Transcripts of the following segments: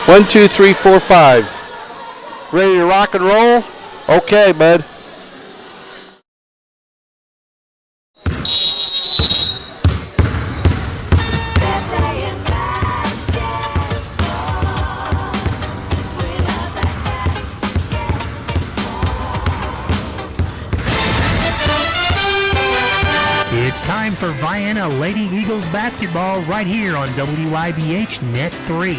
1, 2, 3, 4, 5. Ready to rock and roll? Okay, bud. It's time for Vienna Lady Eagles basketball right here on WIBH Net 3.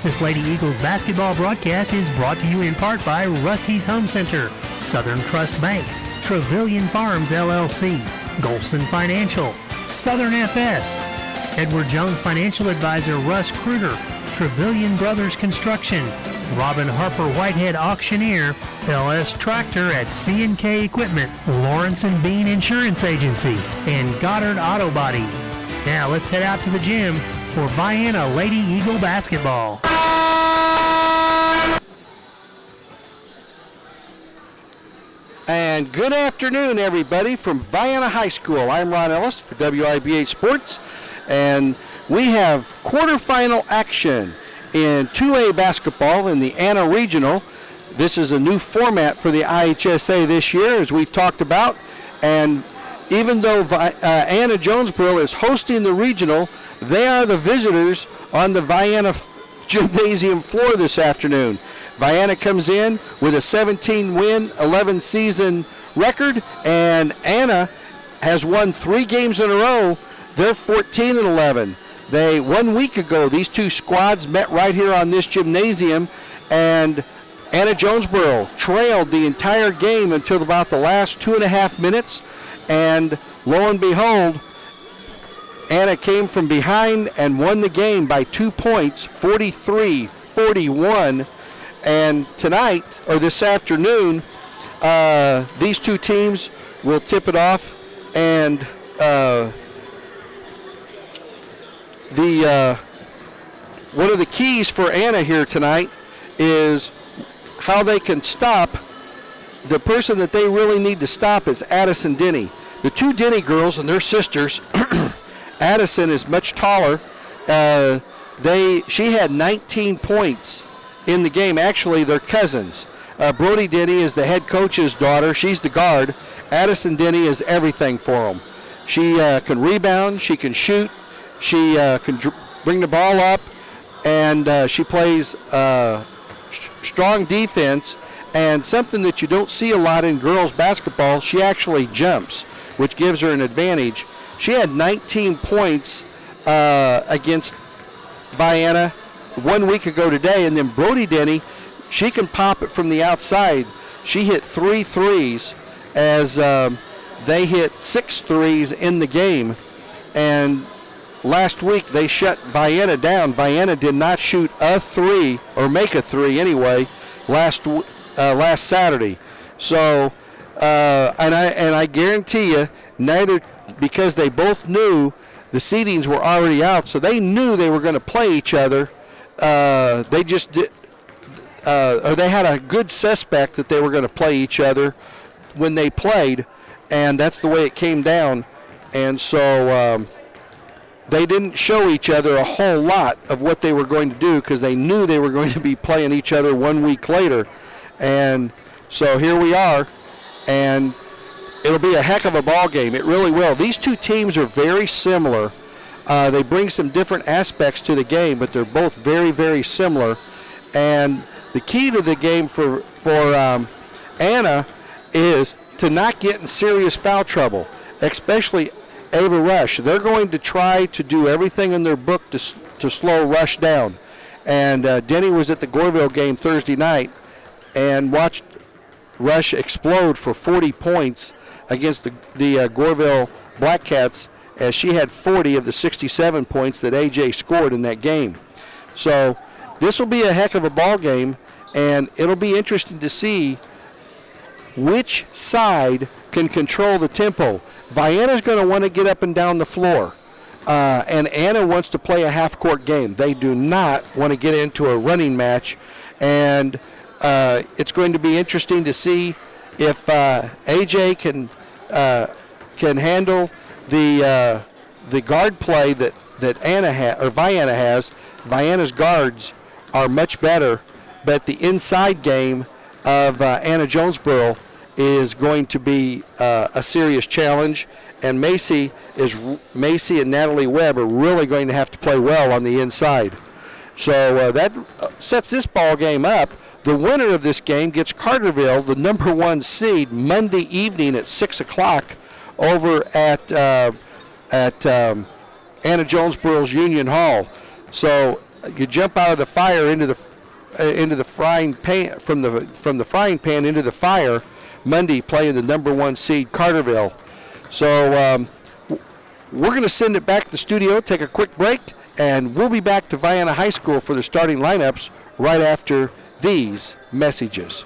This Lady Eagles basketball broadcast is brought to you in part by Rusty's Home Center, Southern Trust Bank, Trevelyan Farms LLC, Golson Financial, Southern FS, Edward Jones Financial Advisor Russ Kruger, Trevelyan Brothers Construction, Robin Harper Whitehead Auctioneer, LS Tractor at C&K Equipment, Lawrence and Bean Insurance Agency, and Goddard Auto Body. Now let's head out to the gym for Vienna Lady Eagle basketball. And good afternoon, everybody, from Vienna High School. I'm Ron Ellis for WIBH Sports, and we have quarterfinal action in 2A basketball in the Anna Regional. This is a new format for the IHSA this year, as we've talked about. And even though Anna-Jonesboro is hosting the regional, they are the visitors on the Vienna gymnasium floor this afternoon. Vienna comes in with a 17-win, 11-season record, and Anna has won 3 games in a row. They're 14-11. 1 week ago, these two squads met right here on this gymnasium, and Anna-Jonesboro trailed the entire game until about the last 2.5 minutes, and lo and behold, Anna came from behind and won the game by 2 points, 43-41. And tonight, or this afternoon, these two teams will tip it off, and one of the keys for Anna here tonight is how they can stop. The person that they really need to stop is Addison Denny. The two Denny girls and their sisters, Addison is much taller. She had 19 points in the game. Actually, they're cousins. Brody Denny is the head coach's daughter. She's the guard. Addison Denny is everything for them. She can rebound. She can shoot. She can bring the ball up, and she plays strong defense. And something that you don't see a lot in girls basketball, she actually jumps, which gives her an advantage. She had 19 points against Vienna 1 week ago today, and then Brody Denny, she can pop it from the outside. She hit 3 threes as they hit 6 threes in the game, and last week they shut Vienna down. Vienna did not shoot a 3, or make a 3 anyway, last Saturday. So, and I guarantee you, neither, because they both knew the seedings were already out, so they knew they were going to play each other. They just did, or they had a good suspect that they were going to play each other when they played, and that's the way it came down. And so they didn't show each other a whole lot of what they were going to do, because they knew they were going to be playing each other 1 week later. And so here we are, and it'll be a heck of a ball game. It really will. These two teams are very similar. They bring some different aspects to the game, but they're both very, very similar. And the key to the game for Anna is to not get in serious foul trouble, especially Ava Rush. They're going to try to do everything in their book to slow Rush down. And Denny was at the Goreville game Thursday night and watched Rush explode for 40 points against the Goreville Black Cats, as she had 40 of the 67 points that AJ scored in that game. So this will be a heck of a ball game, and it'll be interesting to see which side can control the tempo. Vienna's going to want to get up and down the floor, and Anna wants to play a half-court game. They do not want to get into a running match, and it's going to be interesting to see if AJ can handle the guard play that Anna or Vienna has. Vienna's guards are much better, but the inside game of Anna-Jonesboro is going to be a serious challenge, and Macy and Natalie Webb are really going to have to play well on the inside. So that sets this ball game up. The winner of this game gets Carterville, the number 1 seed, Monday evening at 6 o'clock over at Anna-Jonesboro's Union Hall. So you jump out of the fire into the frying pan, from the frying pan into the fire. Monday playing the number 1 seed Carterville. So we're going to send it back to the studio, take a quick break, and we'll be back to Vienna High School for the starting lineups right after these messages.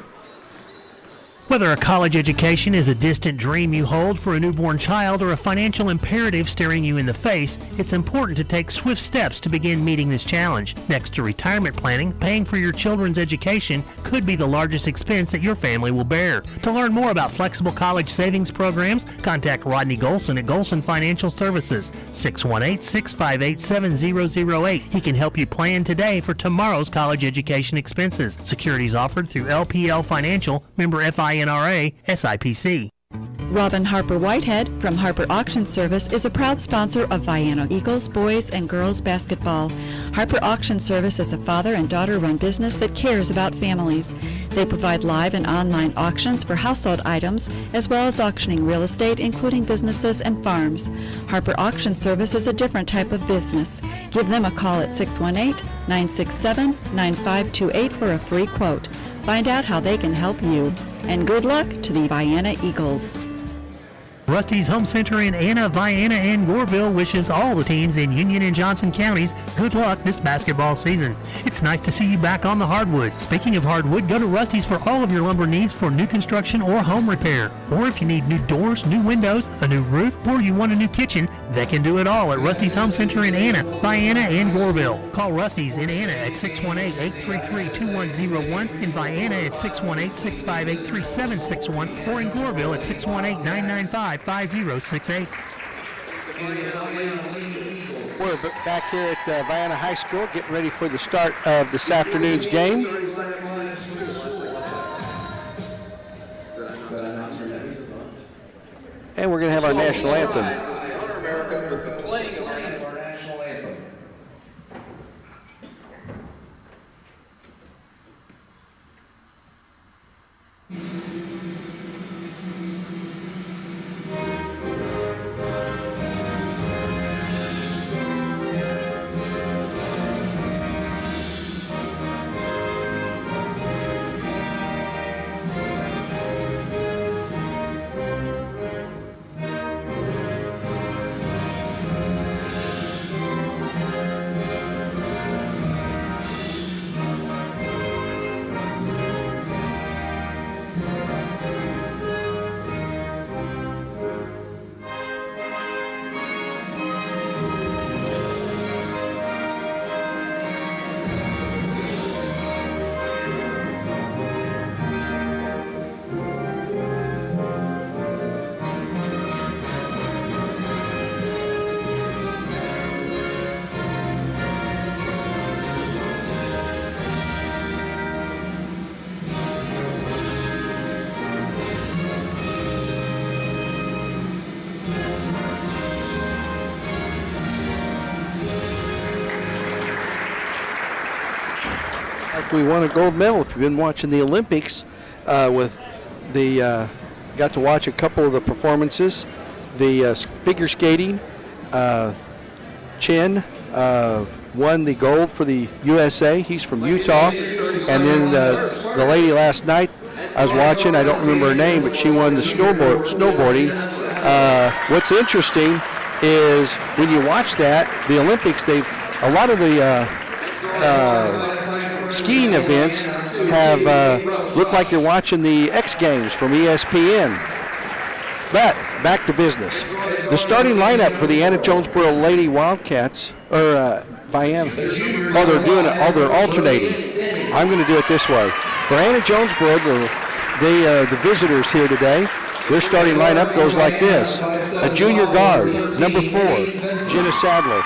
Whether a college education is a distant dream you hold for a newborn child or a financial imperative staring you in the face, it's important to take swift steps to begin meeting this challenge. Next to retirement planning, paying for your children's education could be the largest expense that your family will bear. To learn more about flexible college savings programs, contact Rodney Golson at Golson Financial Services, 618-658-7008. He can help you plan today for tomorrow's college education expenses. Securities offered through LPL Financial, member FINRA, SIPC. Robin Harper Whitehead from Harper Auction Service is a proud sponsor of Vienna Eagles boys and girls basketball. Harper Auction Service is a father and daughter-run business that cares about families. They provide live and online auctions for household items, as well as auctioning real estate, including businesses and farms. Harper Auction Service is a different type of business. Give them a call at 618-967-9528 for a free quote. Find out how they can help you. And good luck to the Vienna Eagles. Rusty's Home Center in Anna, Vienna, and Goreville wishes all the teams in Union and Johnson counties good luck this basketball season. It's nice to see you back on the hardwood. Speaking of hardwood, go to Rusty's for all of your lumber needs for new construction or home repair. Or if you need new doors, new windows, a new roof, or you want a new kitchen, they can do it all at Rusty's Home Center in Anna, Vienna, and Goreville. Call Rusty's in Anna at 618-833-2101, in Vienna at 618-658-3761, or in Goreville at 618-995-5068. We're back here at Vienna High School, getting ready for the start of this afternoon's game. And we're going to have our national anthem. Honor America with the playing of our national anthem. We won a gold medal. If you've been watching the Olympics, got to watch a couple of the performances. The figure skating, Chen won the gold for the USA. He's from Utah. And then the lady last night I was watching, I don't remember her name, but she won the snowboarding. What's interesting is when you watch that, the Olympics, a lot of the skiing events have looked like you're watching the X Games from ESPN. But back to business. The starting lineup for the Anna-Jonesboro Lady Wildcats, or Vienna, they're alternating. I'm going to do it this way. For Anna-Jonesboro, the visitors here today, their starting lineup goes like this. A junior guard, number 4, Jenna Sadler.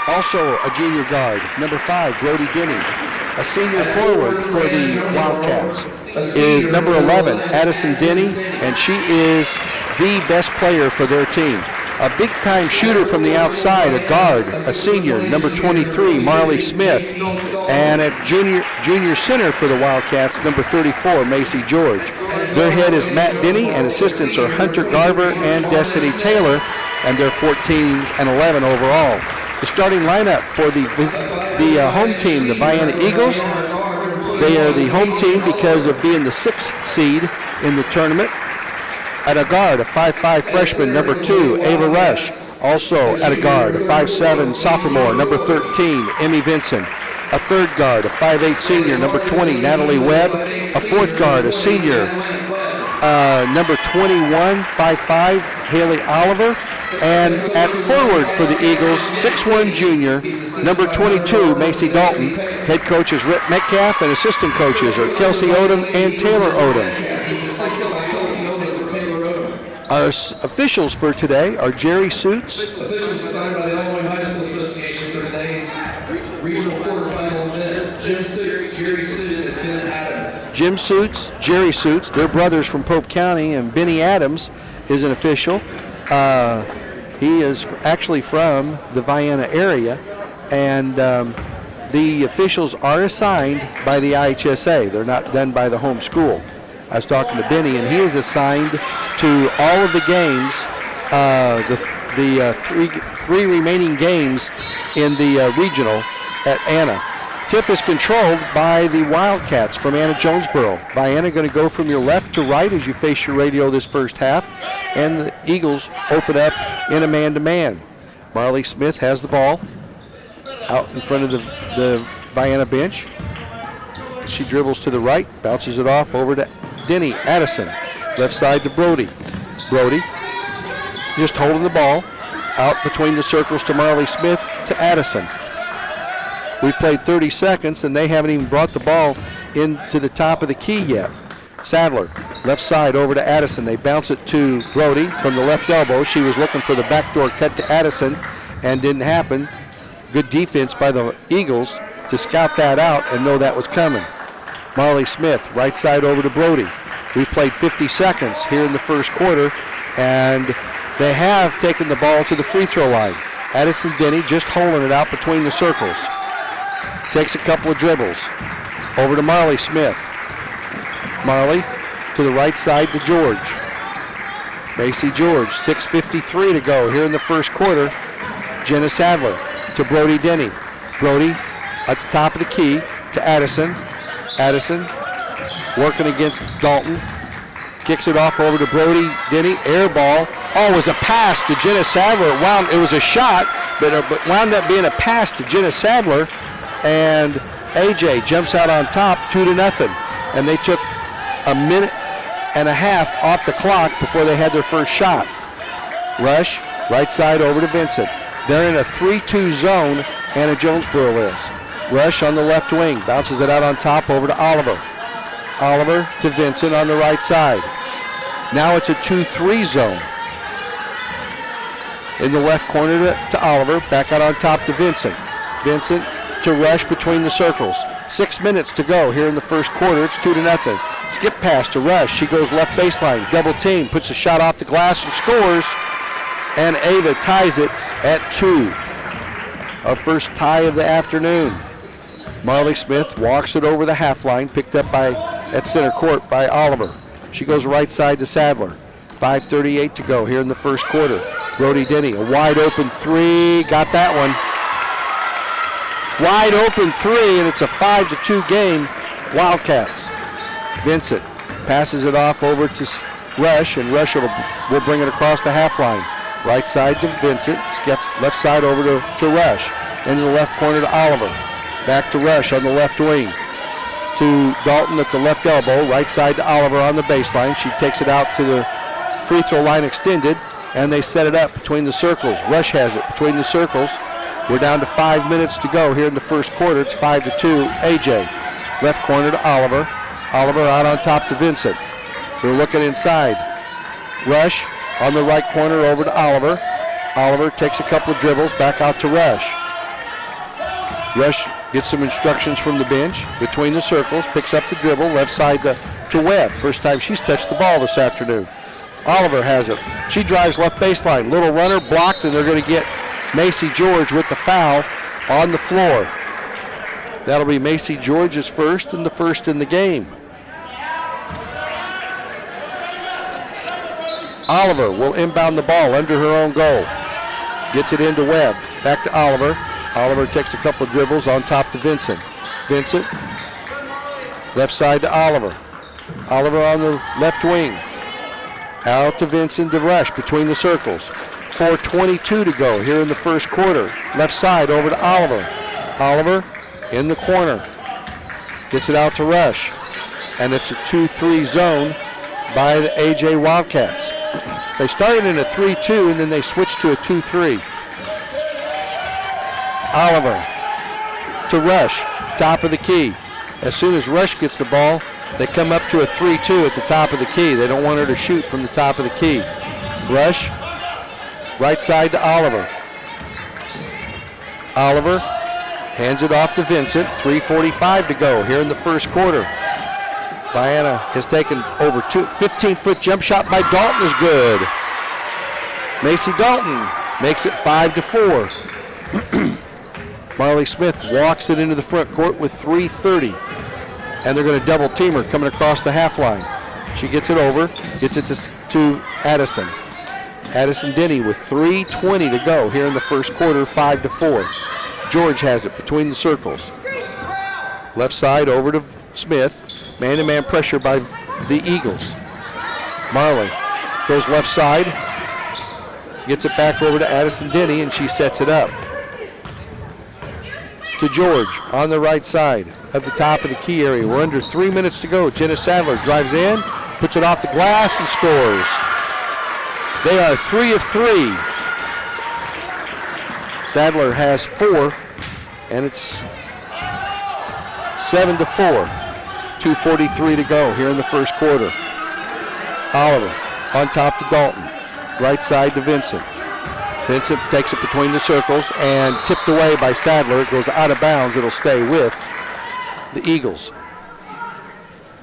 Also a junior guard, number 5, Brody Denny. a senior forward for the Wildcats, is number 11, Addison Denny, and she is the best player for their team. A big-time shooter from the outside, a guard, a senior, number 23, Marley Smith, and a junior center for the Wildcats, number 34, Macy George. Their head is Matt Denny, and assistants are Hunter Garver and Destiny Taylor, and they're 14 and 11 overall. The starting lineup for the home team, the Vienna Eagles, they are the home team because of being the 6th seed in the tournament. At a guard, a 5'5 freshman, number 2, Ava Rush. Also at a guard, a 5'7 sophomore, number 13, Emmy Vinson. A third guard, a 5'8 senior, number 20, Natalie Webb. A fourth guard, a senior, number 21, 5'5, Haley Oliver. And at forward for the Eagles, 6'1 junior, number 22, Macy Dalton. Head coach is Rick Metcalf, and assistant coaches are Kelsey Odom and Taylor Odom. Our officials for today are Jerry Suits. Officials assigned by the Illinois High School Association for today's regional quarterfinal minutes. Jim Suits, Jerry Suits, and Tim Adams. Jim Suits, Jerry Suits, they're brothers from Pope County, and Benny Adams is an official. He is actually from the Vienna area, and the officials are assigned by the IHSA. They're not done by the home school. I was talking to Benny, and he is assigned to all of the games, the three remaining games in the regional at Anna. Tip is controlled by the Wildcats from Anna-Jonesboro. Vienna going to go from your left to right as you face your radio this first half, and the Eagles open up in a man-to-man. Marley Smith has the ball out in front of the Vienna bench. She dribbles to the right, bounces it off over to Denny Addison. Left side to Brody. Brody just holding the ball out between the circles to Marley Smith to Addison. We've played 30 seconds, and they haven't even brought the ball into the top of the key yet. Sadler, left side over to Addison. They bounce it to Brody from the left elbow. She was looking for the backdoor cut to Addison and didn't happen. Good defense by the Eagles to scout that out and know that was coming. Marley Smith, right side over to Brody. We've played 50 seconds here in the first quarter, and they have taken the ball to the free throw line. Addison Denny just holding it out between the circles. Takes a couple of dribbles. Over to Marley Smith. Marley to the right side to George. Macy George, 6:53 to go here in the first quarter. Jenna Sadler to Brody Denny. Brody at the top of the key to Addison. Addison working against Dalton. Kicks it off over to Brody Denny. Air ball. Oh, it was a pass to Jenna Sadler. It was a shot, but wound up being a pass to Jenna Sadler. And AJ jumps out on top, 2-0. And they took a minute and a half off the clock before they had their first shot. Rush, right side over to Vincent. They're in a 3-2 zone, Anna-Jonesboro is. Rush on the left wing, bounces it out on top over to Oliver. Oliver to Vincent on the right side. Now it's a 2-3 zone. In the left corner to Oliver, back out on top to Vincent. Vincent to Rush between the circles. 6 minutes to go here in the first quarter. It's 2-0. Skip pass to Rush. She goes left baseline, double team, puts a shot off the glass and scores. And Ava ties it at 2. Our first tie of the afternoon. Marley Smith walks it over the half line, picked up at center court by Oliver. She goes right side to Sadler. 5:38 to go here in the first quarter. Brody Denny, a wide open three, got that one. Wide open three, and it's a 5-2 game, Wildcats. Vincent passes it off over to Rush, and Rush will bring it across the half line. Right side to Vincent, left side over to Rush. Into the left corner to Oliver. Back to Rush on the left wing. To Dalton at the left elbow, right side to Oliver on the baseline. She takes it out to the free throw line extended, and they set it up between the circles. Rush has it between the circles. We're down to 5 minutes to go here in the first quarter. It's 5-2. AJ, left corner to Oliver. Oliver out on top to Vincent. They're looking inside. Rush on the right corner over to Oliver. Oliver takes a couple of dribbles back out to Rush. Rush gets some instructions from the bench between the circles, picks up the dribble, left side to Webb. First time she's touched the ball this afternoon. Oliver has it. She drives left baseline. Little runner blocked, and they're going to get Macy George with the foul on the floor. That'll be Macy George's first and the first in the game. Oliver will inbound the ball under her own goal. Gets it into Webb. Back to Oliver. Oliver takes a couple of dribbles on top to Vincent. Vincent, left side to Oliver. Oliver on the left wing. Out to Vincent to Rush between the circles. 4:22 to go here in the first quarter. Left side over to Oliver. Oliver in the corner. Gets it out to Rush. And it's a 2-3 zone by the AJ Wildcats. They started in a 3-2 and then they switched to a 2-3. Oliver to Rush, top of the key. As soon as Rush gets the ball, they come up to a 3-2 at the top of the key. They don't want her to shoot from the top of the key. Rush, right side to Oliver. Oliver hands it off to Vincent. 3:45 to go here in the first quarter. Vienna has taken over 15-foot jump shot by Dalton is good. Macy Dalton makes it 5-4. Marley Smith walks it into the front court with 3:30. And they're going to double team her coming across the half line. She gets it over, gets it to Addison. Addison Denny with 3:20 to go here in the first quarter, 5-4. George has it between the circles. Left side over to Smith. Man-to-man pressure by the Eagles. Marley goes left side, gets it back over to Addison Denny, and she sets it up. To George on the right side at the top of the key area. We're under 3 minutes to go. Jenna Sadler drives in, puts it off the glass, and scores. They are 3 of 3. Sadler has 4, and it's 7-4. 2:43 to go here in the first quarter. Oliver on top to Dalton. Right side to Vincent. Vincent takes it between the circles and tipped away by Sadler. It goes out of bounds. It'll stay with the Eagles.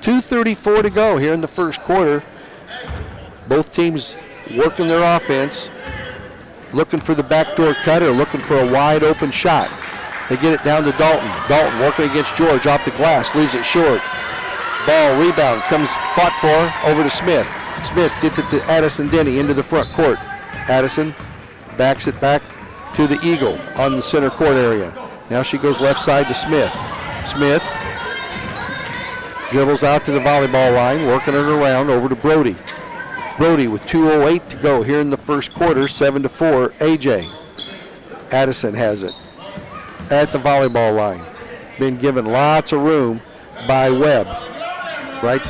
2:34 to go here in the first quarter. Both teams working their offense, looking for the backdoor cut or looking for a wide open shot. They get it down to Dalton. Dalton working against George off the glass, leaves it short. Ball rebound comes fought for over to Smith. Smith gets it to Addison Denny into the front court. Addison backs it back to the Eagle on the center court area. Now she goes left side to Smith. Smith dribbles out to the volleyball line, working it around over to Brody. Brody with 2:08 to go here in the first quarter, 7-4. AJ. Addison has it at the volleyball line. Been given lots of room by Webb. Right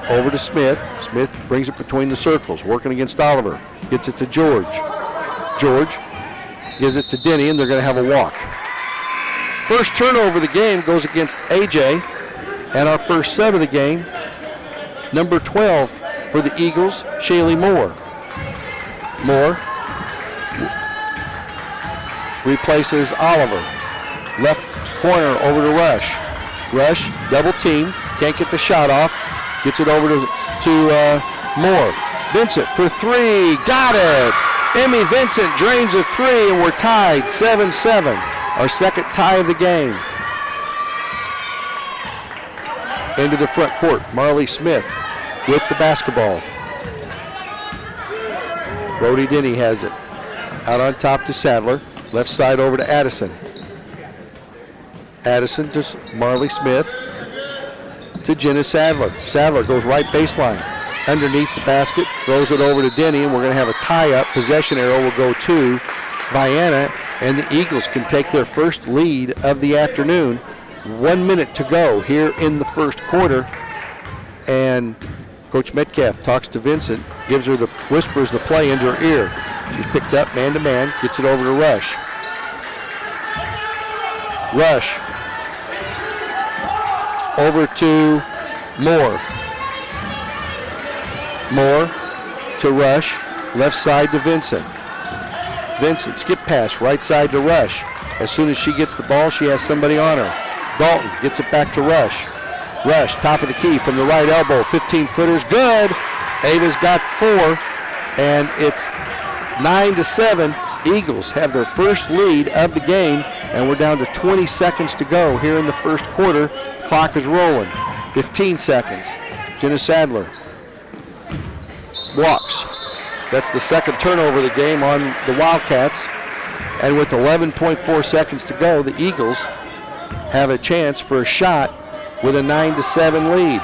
over to Smith. Smith brings it between the circles, working against Oliver. Gets it to George. George gives it to Denny, and they're going to have a walk. First turnover of the game goes against AJ, and our first sub of the game, number 12 for the Eagles, Shaylee Moore. Moore replaces Oliver. Left corner over to Rush. Rush, double team, can't get the shot off. Gets it over to Moore. Vincent for 3, got it! Emmy Vincent drains a 3, and we're tied 7-7. Our second tie of the game. Into the front court, Marley Smith with the basketball. Brody Denny has it. Out on top to Sadler. Left side over to Addison. Addison to Marley Smith to Jenna Sadler. Sadler goes right baseline. Underneath the basket, throws it over to Denny, and we're going to have a tie-up. Possession arrow will go to Vienna, and the Eagles can take their first lead of the afternoon. 1 minute to go here in the first quarter, and Coach Metcalf talks to Vincent, whispers the play into her ear. She's picked up man-to-man, gets it over to Rush. Rush over to Moore. Moore to Rush, left side to Vincent. Vincent, skip pass, right side to Rush. As soon as she gets the ball, she has somebody on her. Dalton gets it back to Rush. Rush, top of the key from the right elbow, 15-footers, good. Ava's got 4, and it's 9-7. Eagles have their first lead of the game, and we're down to 20 seconds to go here in the first quarter. Clock is rolling. 15 seconds. Jenna Sadler walks. That's the second turnover of the game on the Wildcats. And with 11.4 seconds to go, the Eagles have a chance for a shot with a 9-7 lead.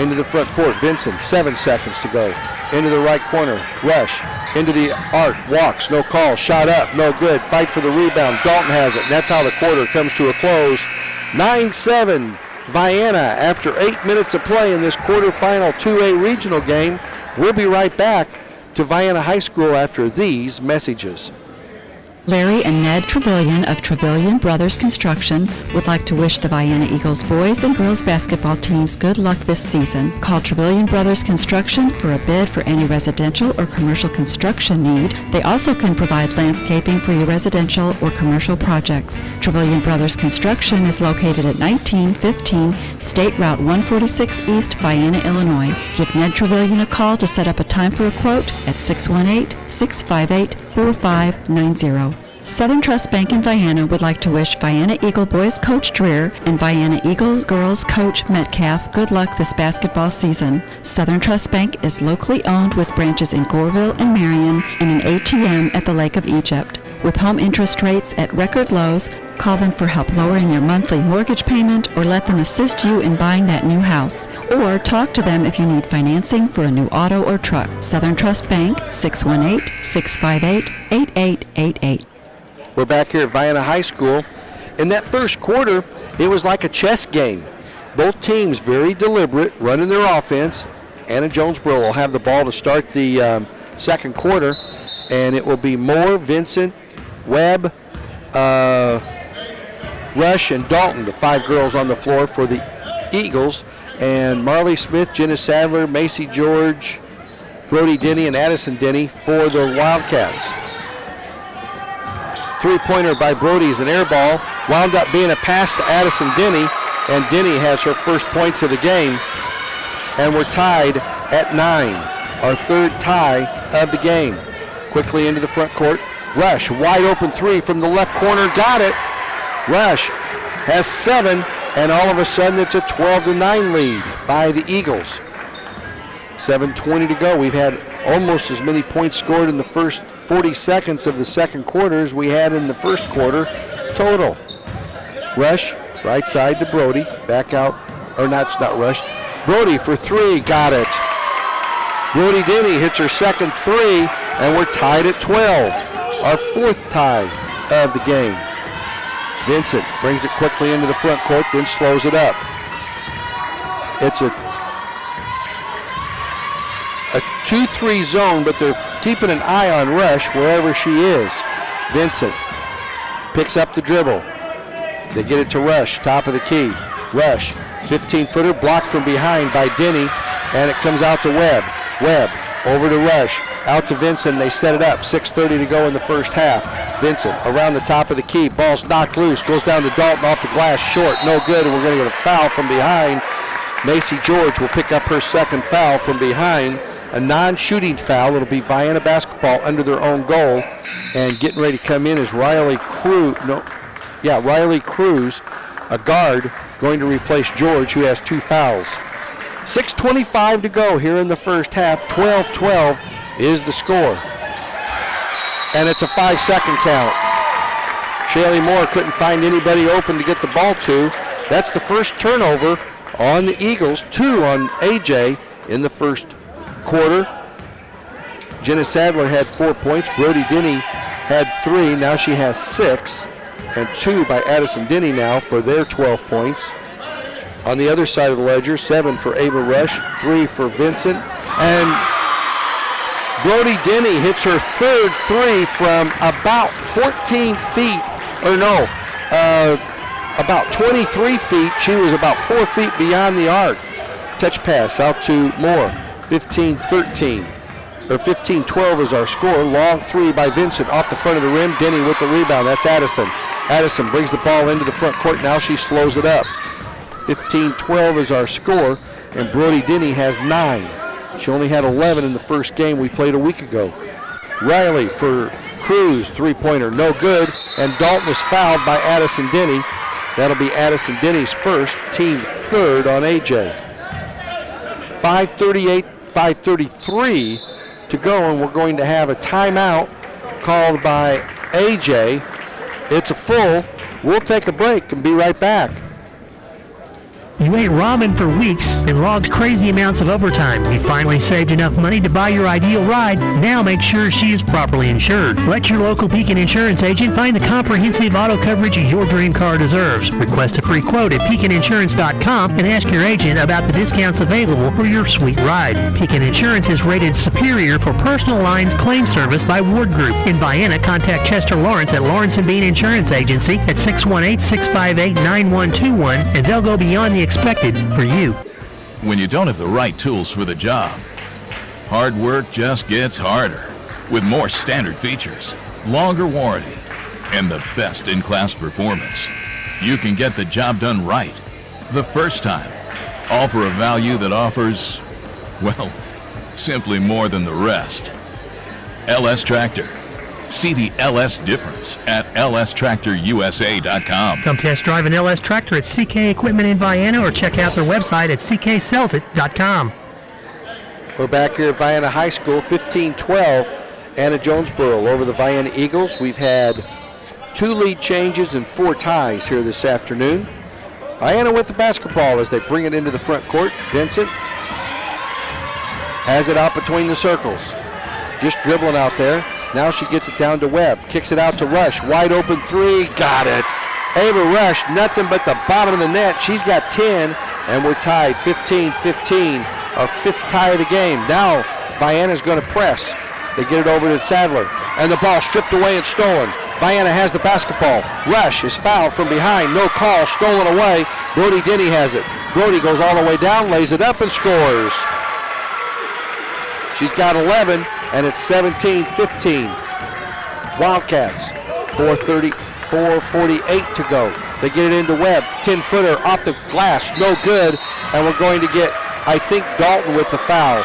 Into the front court, Vincent, 7 seconds to go. Into the right corner, Rush, into the arc, walks, no call, shot up, no good, fight for the rebound, Dalton has it, and that's how the quarter comes to a close. 9-7, Vienna, after 8 minutes of play in this quarterfinal 2A regional game. We'll be right back to Vienna High School after these messages. Larry and Ned Trevelyan of Trevelyan Brothers Construction would like to wish the Vienna Eagles boys and girls basketball teams good luck this season. Call Trevelyan Brothers Construction for a bid for any residential or commercial construction need. They also can provide landscaping for your residential or commercial projects. Trevelyan Brothers Construction is located at 1915 State Route 146 East, Vienna, Illinois. Give Ned Trevelyan a call to set up a time for a quote at 618-658-4590. Southern Trust Bank in Vienna would like to wish Vienna Eagle boys coach Dreer and Vienna Eagle girls coach Metcalf good luck this basketball season. Southern Trust Bank is locally owned with branches in Goreville and Marion and an ATM at the Lake of Egypt. With home interest rates at record lows, call them for help lowering your monthly mortgage payment or let them assist you in buying that new house. Or talk to them if you need financing for a new auto or truck. Southern Trust Bank, 618-658-8888. We're back here at Vienna High School. In that first quarter, it was like a chess game. Both teams very deliberate, running their offense. Anna-Jonesboro will have the ball to start the second quarter, and it will be Moore, Vincent, Webb, Rush, and Dalton, the 5 girls on the floor for the Eagles, and Marley Smith, Jenna Sadler, Macy George, Brody Denny, and Addison Denny for the Wildcats. Three-pointer by Brody is an air ball. Wound up being a pass to Addison Denny, and Denny has her first points of the game. And we're tied at 9, our third tie of the game. Quickly into the front court. Rush, wide open 3 from the left corner, got it. Rush has 7, and all of a sudden it's a 12-9 lead by the Eagles. 7:20 to go. We've had almost as many points scored in the first 40 seconds of the second quarter as we had in the first quarter total. Rush, right side to Brody, back out, or not Rush. Brody for 3, got it. Brody Denny hits her second 3, and we're tied at 12, our fourth tie of the game. Vincent brings it quickly into the front court, then slows it up. It's a 2-3 zone, but they're keeping an eye on Rush wherever she is. Vincent picks up the dribble. They get it to Rush, top of the key. Rush, 15-footer, blocked from behind by Denny, and it comes out to Webb. Webb over to Rush, out to Vincent. They set it up. 6:30 to go in the first half. Vincent around the top of the key. Ball's knocked loose. Goes down to Dalton off the glass. Short. No good. And we're going to get a foul from behind. Macy George will pick up her second foul from behind. A non-shooting foul. It'll be Vienna basketball under their own goal. And getting ready to come in is Riley Cruz, a guard, going to replace George, who has 2 fouls. 6:25 to go here in the first half. 12-12 is the score. And it's a 5-second count. Shaylee Moore couldn't find anybody open to get the ball to. That's the first turnover on the Eagles, 2 on AJ in the first quarter. Jenna Sadler had 4 points. Brody Denny had 3. Now she has 6. And 2 by Addison Denny now for their 12 points. On the other side of the ledger, 7 for Ava Rush, 3 for Vincent. And Brody Denny hits her third 3 from about 14 feet, about 23 feet. She was about 4 feet beyond the arc. Touch pass out to Moore, 15-13. Or 15-12 is our score. Long 3 by Vincent off the front of the rim. Denny with the rebound. That's Addison. Addison brings the ball into the front court. Now she slows it up. 15-12 is our score, and Brody Denny has 9. She only had 11 in the first game we played a week ago. Riley for Cruz, three-pointer, no good, and Dalton is fouled by Addison Denny. That'll be Addison Denny's first, team third on AJ. 5:33 to go, and we're going to have a timeout called by AJ. It's a full. We'll take a break and be right back. You ate ramen for weeks and logged crazy amounts of overtime. You finally saved enough money to buy your ideal ride. Now make sure she is properly insured. Let your local Pekin insurance agent find the comprehensive auto coverage your dream car deserves. Request a free quote at PekinInsurance.com and ask your agent about the discounts available for your sweet ride. Pekin Insurance is rated superior for personal lines claim service by Ward Group. In Vienna, contact Chester Lawrence at Lawrence & Bean Insurance Agency at 618-658-9121, and they'll go beyond the expected for you. When you don't have the right tools for the job, hard work just gets harder. With more standard features, longer warranty, and the best in-class performance, you can get the job done right the first time, all for a value that offers, well, simply more than the rest. LS Tractor. See the LS difference at lstractorusa.com. Come test drive an LS Tractor at CK Equipment in Vienna or check out their website at cksellsit.com. We're back here at Vienna High School, 15-12, Anna-Jonesboro over the Vienna Eagles. We've had 2 lead changes and 4 ties here this afternoon. Vienna with the basketball as they bring it into the front court. Vincent has it out between the circles. Just dribbling out there. Now she gets it down to Webb. Kicks it out to Rush. Wide open 3. Got it. Ava Rush, nothing but the bottom of the net. She's got 10, and we're tied 15-15. Our 5th tie of the game. Now Vienna's going to press. They get it over to Sadler. And the ball stripped away and stolen. Vienna has the basketball. Rush is fouled from behind. No call. Stolen away. Brody Denny has it. Brody goes all the way down, lays it up, and scores. She's got 11, and it's 17-15. Wildcats, 4:48 to go. They get it into Webb. 10-footer off the glass, no good. And we're going to get, I think, Dalton with the foul.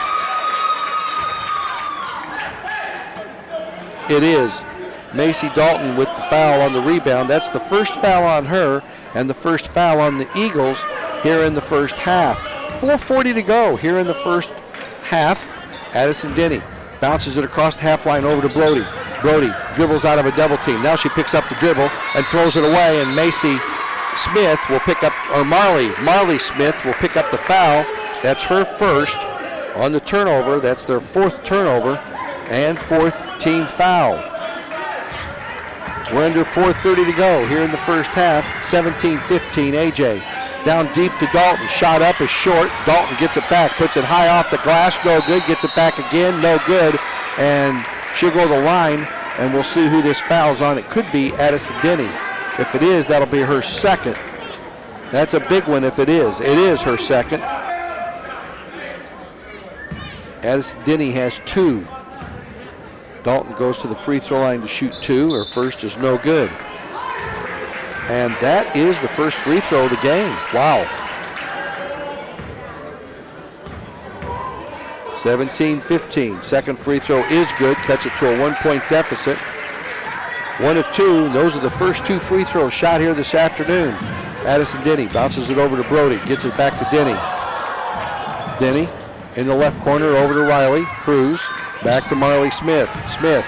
It is Macy Dalton with the foul on the rebound. That's the first foul on her and the first foul on the Eagles here in the first half. 4:40 to go here in the first half. Addison Denny bounces it across the half line over to Brody. Brody dribbles out of a double team. Now she picks up the dribble and throws it away, and Macy Smith will pick up, or Marley Smith will pick up the foul. That's her first on the turnover. That's their 4th turnover and 4th team foul. We're under 4:30 to go here in the first half. 17-15 AJ. Down deep to Dalton. Shot up is short. Dalton gets it back. Puts it high off the glass. No good. Gets it back again. No good. And she'll go to the line, and we'll see who this foul's on. It could be Addison Denny. If it is, that'll be her second. That's a big one if it is. It is her second. Addison Denny has 2. Dalton goes to the free throw line to shoot 2. Her first is no good. And that is the first free throw of the game. Wow. 17-15. Second free throw is good. Cuts it to a 1-point deficit. 1 of 2. Those are the first 2 free throws shot here this afternoon. Addison Denny bounces it over to Brody. Gets it back to Denny. Denny in the left corner over to Riley. Cruz. Back to Marley Smith. Smith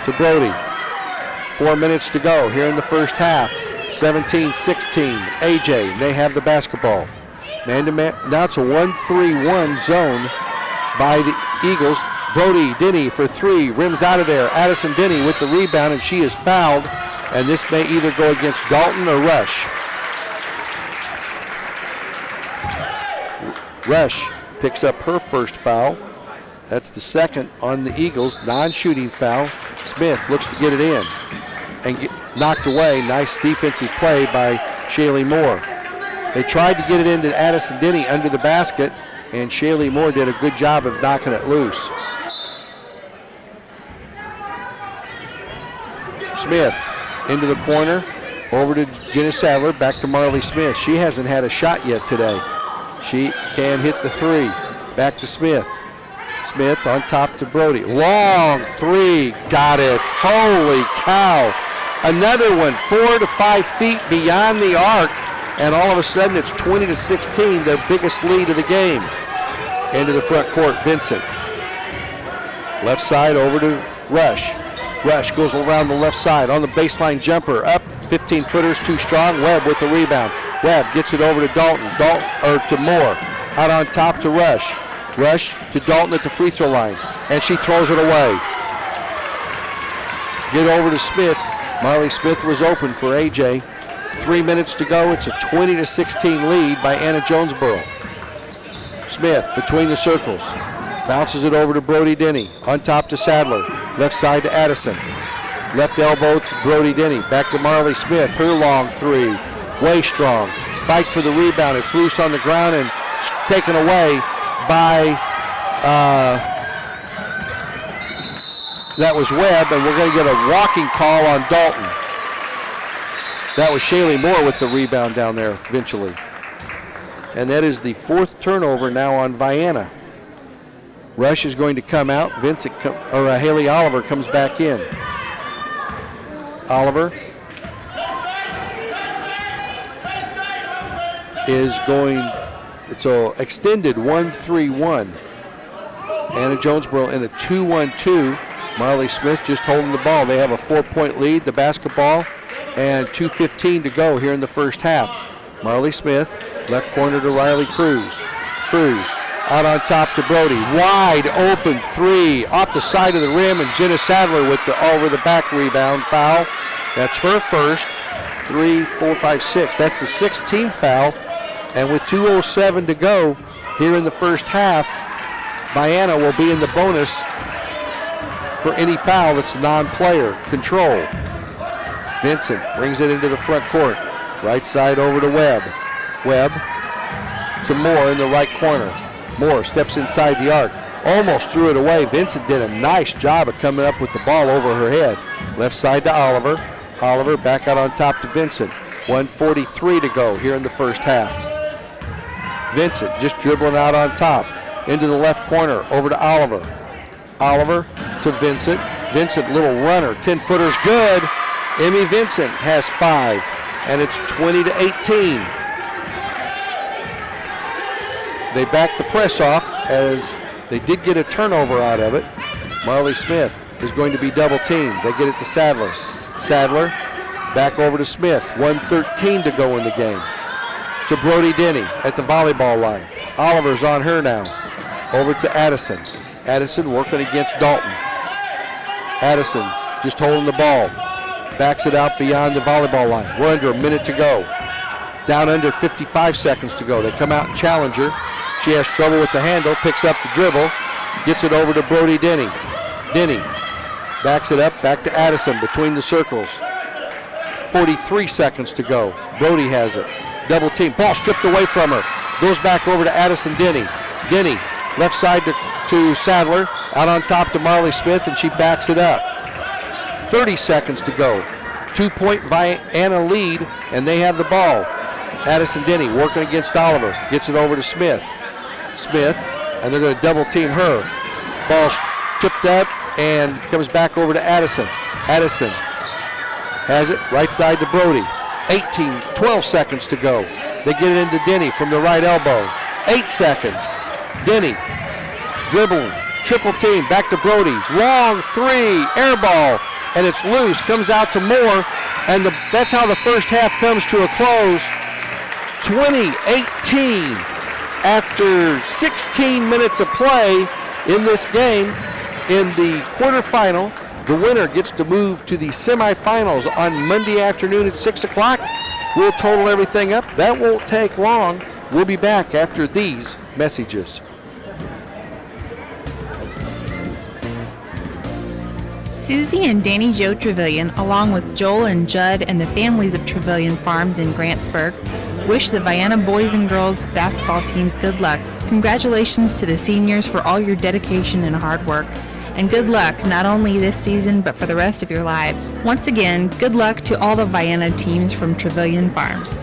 to Brody. 4 minutes to go here in the first half. 17-16, AJ, they have the basketball. Man-to-man, now it's a 1-3-1 zone by the Eagles. Brody Denny for 3, rims out of there. Addison Denny with the rebound, and she is fouled, and this may either go against Dalton or Rush. Rush picks up her first foul. That's the second on the Eagles, non-shooting foul. Smith looks to get it in and get knocked away. Nice defensive play by Shaylee Moore. They tried to get it into Addison Denny under the basket, and Shaylee Moore did a good job of knocking it loose. Smith into the corner. Over to Jenna Sadler, back to Marley Smith. She hasn't had a shot yet today. She can hit the three. Back to Smith. Smith on top to Brody. Long three, got it. Holy cow. Another one, 4 to 5 feet beyond the arc, and all of a sudden it's 20-16, their biggest lead of the game. Into the front court, Vincent. Left side over to Rush. Rush goes around the left side on the baseline jumper, up 15-footers, too strong. Webb with the rebound. Webb gets it over to Dalton, to Moore. Out on top to Rush. Rush to Dalton at the free throw line, and she throws it away. Get over to Smith. Marley Smith was open for AJ. 3 minutes to go. It's a 20-16 lead by Anna-Jonesboro. Smith between the circles. Bounces it over to Brody Denny. On top to Sadler. Left side to Addison. Left elbow to Brody Denny. Back to Marley Smith. Her long three. Way strong. Fight for the rebound. It's loose on the ground and taken away by that was Webb, and we're going to get a walking call on Dalton. That was Shaylee Moore with the rebound down there eventually. And that is the 4th turnover now on Vienna. Rush is going to come out. Haley Oliver comes back in. Oliver is going, it's an extended 1-3-1. Anna-Jonesboro in a 2-1-2. Marley Smith just holding the ball. They have a 4-point lead, the basketball, and 2:15 to go here in the first half. Marley Smith, left corner to Riley Cruz. Cruz out on top to Brody. Wide open three off the side of the rim, and Jenna Sadler with the over-the-back rebound foul. That's her first. 3, 4, 5, 6. That's the 6th team foul. And with 2:07 to go here in the first half, Vienna will be in the bonus for any foul that's non-player control. Vincent brings it into the front court. Right side over to Webb. Webb to Moore in the right corner. Moore steps inside the arc. Almost threw it away. Vincent did a nice job of coming up with the ball over her head. Left side to Oliver. Oliver back out on top to Vincent. 1:43 to go here in the first half. Vincent just dribbling out on top. Into the left corner, over to Oliver. Oliver to Vincent. Vincent, little runner, 10-footers good. Emmy Vincent has 5, and it's 20-18. They back the press off as they did get a turnover out of it. Marley Smith is going to be double teamed. They get it to Sadler. Sadler back over to Smith. 1:13 to go in the game. To Brody Denny at the volleyball line. Oliver's on her now. Over to Addison. Addison working against Dalton. Addison just holding the ball. Backs it out beyond the volleyball line. We're under a minute to go. Down under 55 seconds to go. They come out and challenge her. She has trouble with the handle, picks up the dribble, gets it over to Brody Denny. Denny backs it up, back to Addison between the circles. 43 seconds to go. Brody has it. Double team. Ball stripped away from her. Goes back over to Addison Denny. Denny, left side to Sadler. Out on top to Marley Smith, and she backs it up. 30 seconds to go. 2-point Vienna lead, and they have the ball. Addison Denny working against Oliver. Gets it over to Smith. Smith, and they're going to double team her. Ball tipped up and comes back over to Addison. Addison has it right side to Brody. 12 seconds to go. They get it into Denny from the right elbow. 8 seconds. Denny dribbling, triple team, back to Brody. Long three, air ball, and it's loose. Comes out to Moore, and that's how the first half comes to a close. 20-18 after 16 minutes of play in this game. In the quarterfinal, the winner gets to move to the semifinals on Monday afternoon at 6 o'clock. We'll total everything up. That won't take long. We'll be back after these messages. Susie and Danny Joe Trevelyan, along with Joel and Judd and the families of Trevelyan Farms in Grantsburg, wish the Vienna boys and girls basketball teams good luck. Congratulations to the seniors for all your dedication and hard work. and good luck not only this season but for the rest of your lives. Once again, good luck to all the Vienna teams from Trevilian Farms.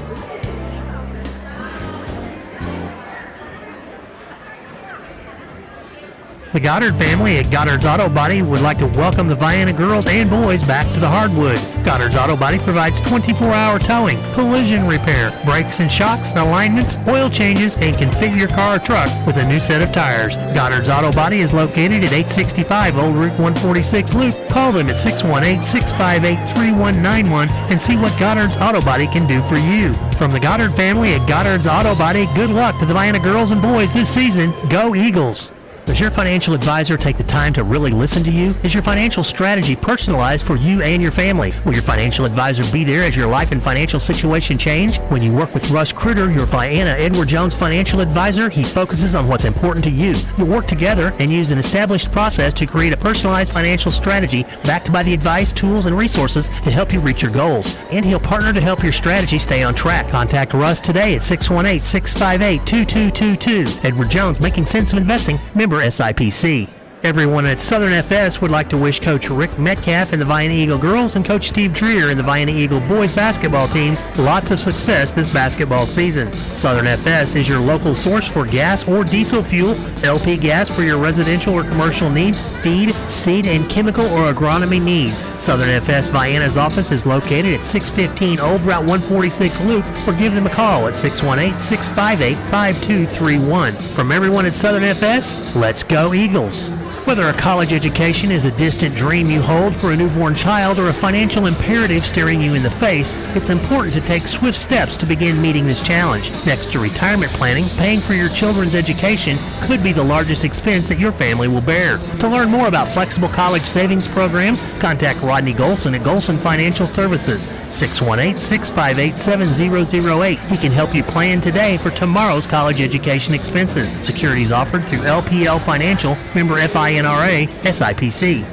The Goddard family at Goddard's Auto Body would like to welcome the Vienna girls and boys back to the hardwood. Goddard's Auto Body provides 24-hour towing, collision repair, brakes and shocks, alignments, oil changes, and can fit your car or truck with a new set of tires. Goddard's Auto Body is located at 865 Old Route 146 Loop. Call them at 618-658-3191 and see what Goddard's Auto Body can do for you. From the Goddard family at Goddard's Auto Body, good luck to the Vienna girls and boys this season. Go Eagles! Does your financial advisor take the time to really listen to you? Is your financial strategy personalized for you and your family? Will your financial advisor be there as your life and financial situation change? When you work with Russ Critter, your Vienna Edward Jones financial advisor, he focuses on what's important to you. You'll work together and use an established process to create a personalized financial strategy backed by the advice, tools, and resources to help you reach your goals. And he'll partner to help your strategy stay on track. Contact Russ today at 618-658-2222. Edward Jones, Making Sense of Investing, member SIPC. Everyone at Southern FS would like to wish Coach Rick Metcalf and the Vienna Eagle girls and Coach Steve Dreer and the Vienna Eagle boys basketball teams lots of success this basketball season. Southern FS is your local source for gas or diesel fuel, LP gas for your residential or commercial needs, feed, seed, and chemical or agronomy needs. Southern FS Vienna's office is located at 615 Old Route 146 Loop, or give them a call at 618-658-5231. From everyone at Southern FS, let's go Eagles! Whether a college education is a distant dream you hold for a newborn child or a financial imperative staring you in the face, it's important to take swift steps to begin meeting this challenge. Next to retirement planning, paying for your children's education could be the largest expense that your family will bear. To learn more about flexible college savings programs, contact Rodney Golson at Golson Financial Services, 618-658-7008. He can help you plan today for tomorrow's college education expenses. Securities offered through LPL Financial, member FINRA, SIPC.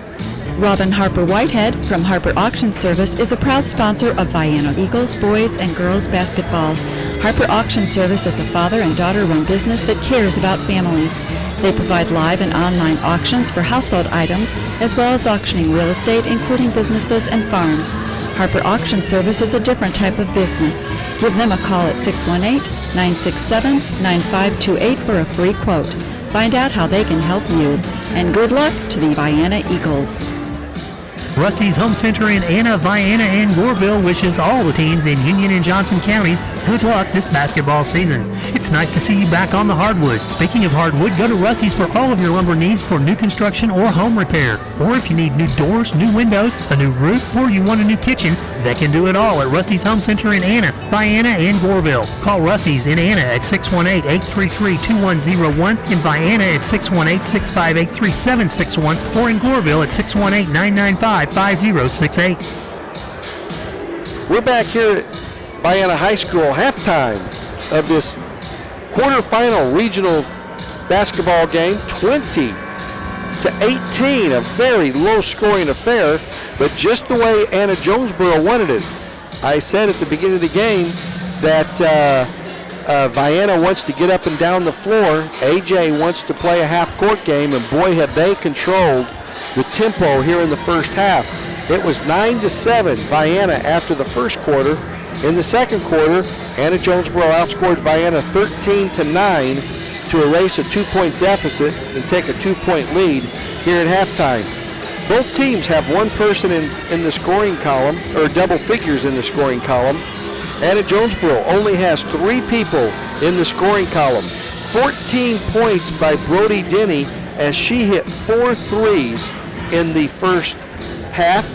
Robin Harper Whitehead from Harper Auction Service is a proud sponsor of Vienna Eagles boys and girls basketball. Harper Auction Service is a father and daughter-run business that cares about families. They provide live and online auctions for household items, as well as auctioning real estate, including businesses and farms. Harper Auction Service is a different type of business. Give them a call at 618-967-9528 for a free quote. Find out how they can help you. And good luck to the Vienna Eagles. Rusty's Home Center in Anna, Vienna, and Goreville wishes all the teams in Union and Johnson counties good luck this basketball season. It's nice to see you back on the hardwood. Speaking of hardwood, go to Rusty's for all of your lumber needs for new construction or home repair. Or if you need new doors, new windows, a new roof, or you want a new kitchen, they can do it all at Rusty's Home Center in Anna, Vienna, and Goreville. Call Rusty's in Anna at 618-833-2101, in Vienna at 618-658-3761, or in Goreville at 618-995-5068. We're back here at Vienna High School, halftime of this quarterfinal regional basketball game, 20-18, a very low-scoring affair, but just the way Anna-Jonesboro wanted it. I said at the beginning of the game that Vienna wants to get up and down the floor. AJ wants to play a half-court game, and boy, have they controlled the tempo here in the first half. It was 9-7 Vienna after the first quarter. In the second quarter, Anna-Jonesboro outscored Vienna 13-9 to erase a 2-point deficit and take a 2-point lead here at halftime. Both teams have one person in the scoring column, or double figures in the scoring column. Anna-Jonesboro only has 3 people in the scoring column. 14 points by Brody Denny as she hit 4 threes in the first half.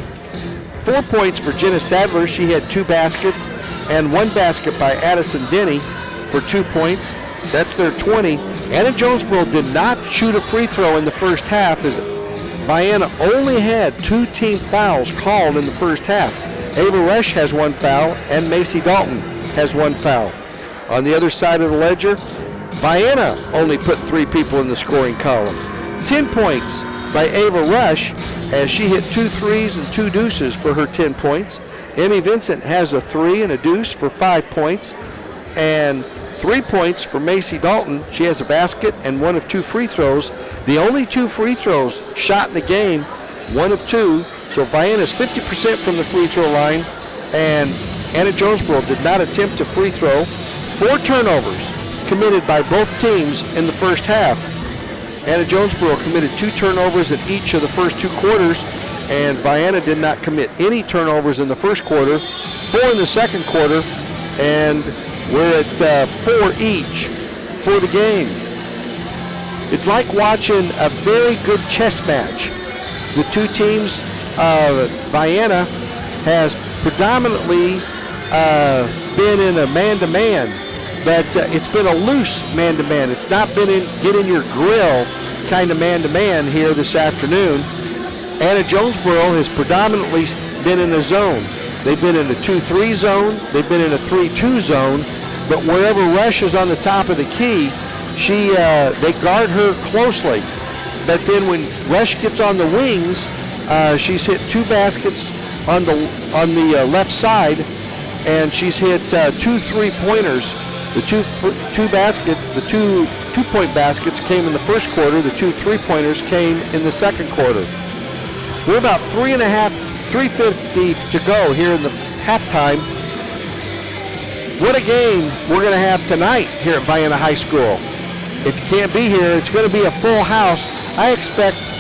4 points for Jenna Sadler. She had 2 baskets, and 1 basket by Addison Denny for 2 points. That's their 20. Anna-Jonesboro did not shoot a free throw in the first half, as Vienna only had 2 team fouls called in the first half. Ava Rush has 1 foul, and Macy Dalton has 1 foul. On the other side of the ledger, Vienna only put 3 people in the scoring column. 10 points by Ava Rush as she hit 2 threes and 2 deuces for her 10 points. Emmy Vincent has a 3 and a deuce for 5 points. And 3 points for Macy Dalton. She has a basket and 1 of 2 free throws. The only 2 free throws shot in the game, 1 of 2. So Vienna's 50% from the free throw line, and Anna-Jonesboro did not attempt a free throw. 4 turnovers committed by both teams in the first half. Anna-Jonesboro committed 2 turnovers in each of the first 2 quarters, and Vienna did not commit any turnovers in the first quarter, 4 in the second quarter, and we're at 4 each for the game. It's like watching a very good chess match. The two teams, Vienna has predominantly been in a man-to-man, but it's been a loose man-to-man. It's not been in get in your grill kind of man-to-man here this afternoon. Anna-Jonesboro has predominantly been in a zone. They've been in a 2-3 zone. They've been in a 3-2 zone. But wherever Rush is on the top of the key, they guard her closely. But then when Rush gets on the wings, she's hit 2 baskets on the left side, and she's hit 2 3-pointers. The two baskets, the two 2-point baskets came in the first quarter. The 2 3-pointers came in the second quarter. We're about 3:50 to go here in the halftime. What a game we're going to have tonight here at Vienna High School. If you can't be here, it's going to be a full house. I expect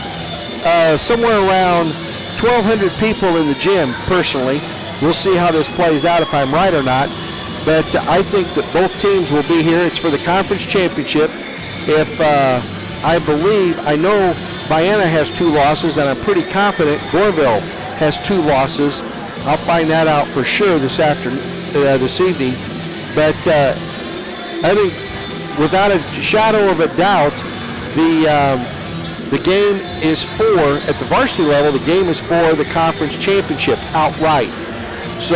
somewhere around 1,200 people in the gym, personally. We'll see how this plays out, if I'm right or not. But I think that both teams will be here. It's for the conference championship. If I know Vienna has 2 losses, and I'm pretty confident Goreville has 2 losses. I'll find that out for sure this evening. But I think, without a shadow of a doubt, the game is at the varsity level, the game is for the conference championship outright. So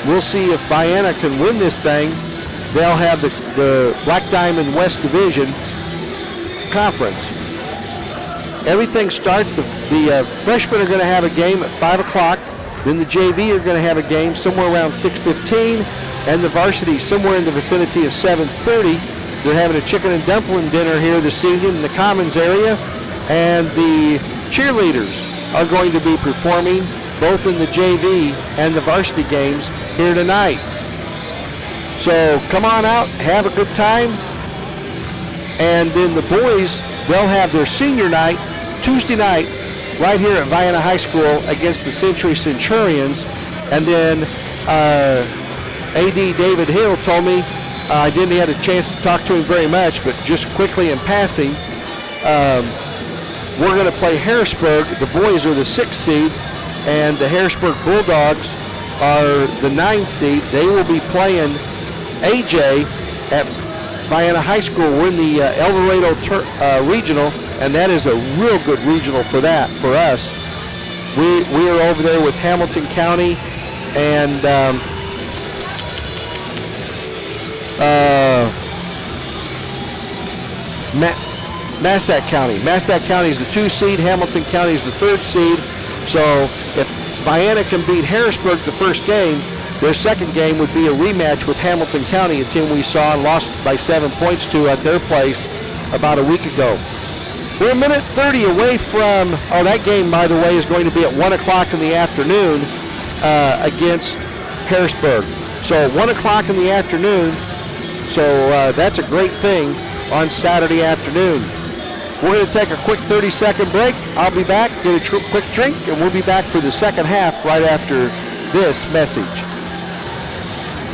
we'll see if Vienna can win this thing. They'll have the Black Diamond West Division Conference. Everything starts, the freshmen are going to have a game at 5 o'clock. Then the JV are going to have a game somewhere around 6:15. And the varsity somewhere in the vicinity of 7:30. They're having a chicken and dumpling dinner here this evening in the Commons area. And the cheerleaders are going to be performing both in the JV and the varsity games here tonight. So come on out, have a good time. And then the boys, they'll have their senior night Tuesday night right here at Vienna High School against the Century Centurions. And then A.D. David Hill told me, I didn't have a chance to talk to him very much, but just quickly in passing, we're going to play Harrisburg. The boys are the 6th seed, and the Harrisburg Bulldogs are the 9th seed. They will be playing AJ at Vienna High School. We're in the El Dorado Regional, and that is a real good regional for us. We are over there with Hamilton County and Massac County. Massac County is the 2 seed. Hamilton County is the 3rd seed. So if Vienna can beat Harrisburg the first game, their second game would be a rematch with Hamilton County, a team we saw and lost by 7 points to at their place about a week ago. We're a minute 30 away from, that game, by the way, is going to be at 1 o'clock in the afternoon against Harrisburg. So 1 o'clock in the afternoon, so that's a great thing on Saturday afternoon. We're going to take a quick 30-second break. I'll be back, get a quick drink, and we'll be back for the second half right after this message.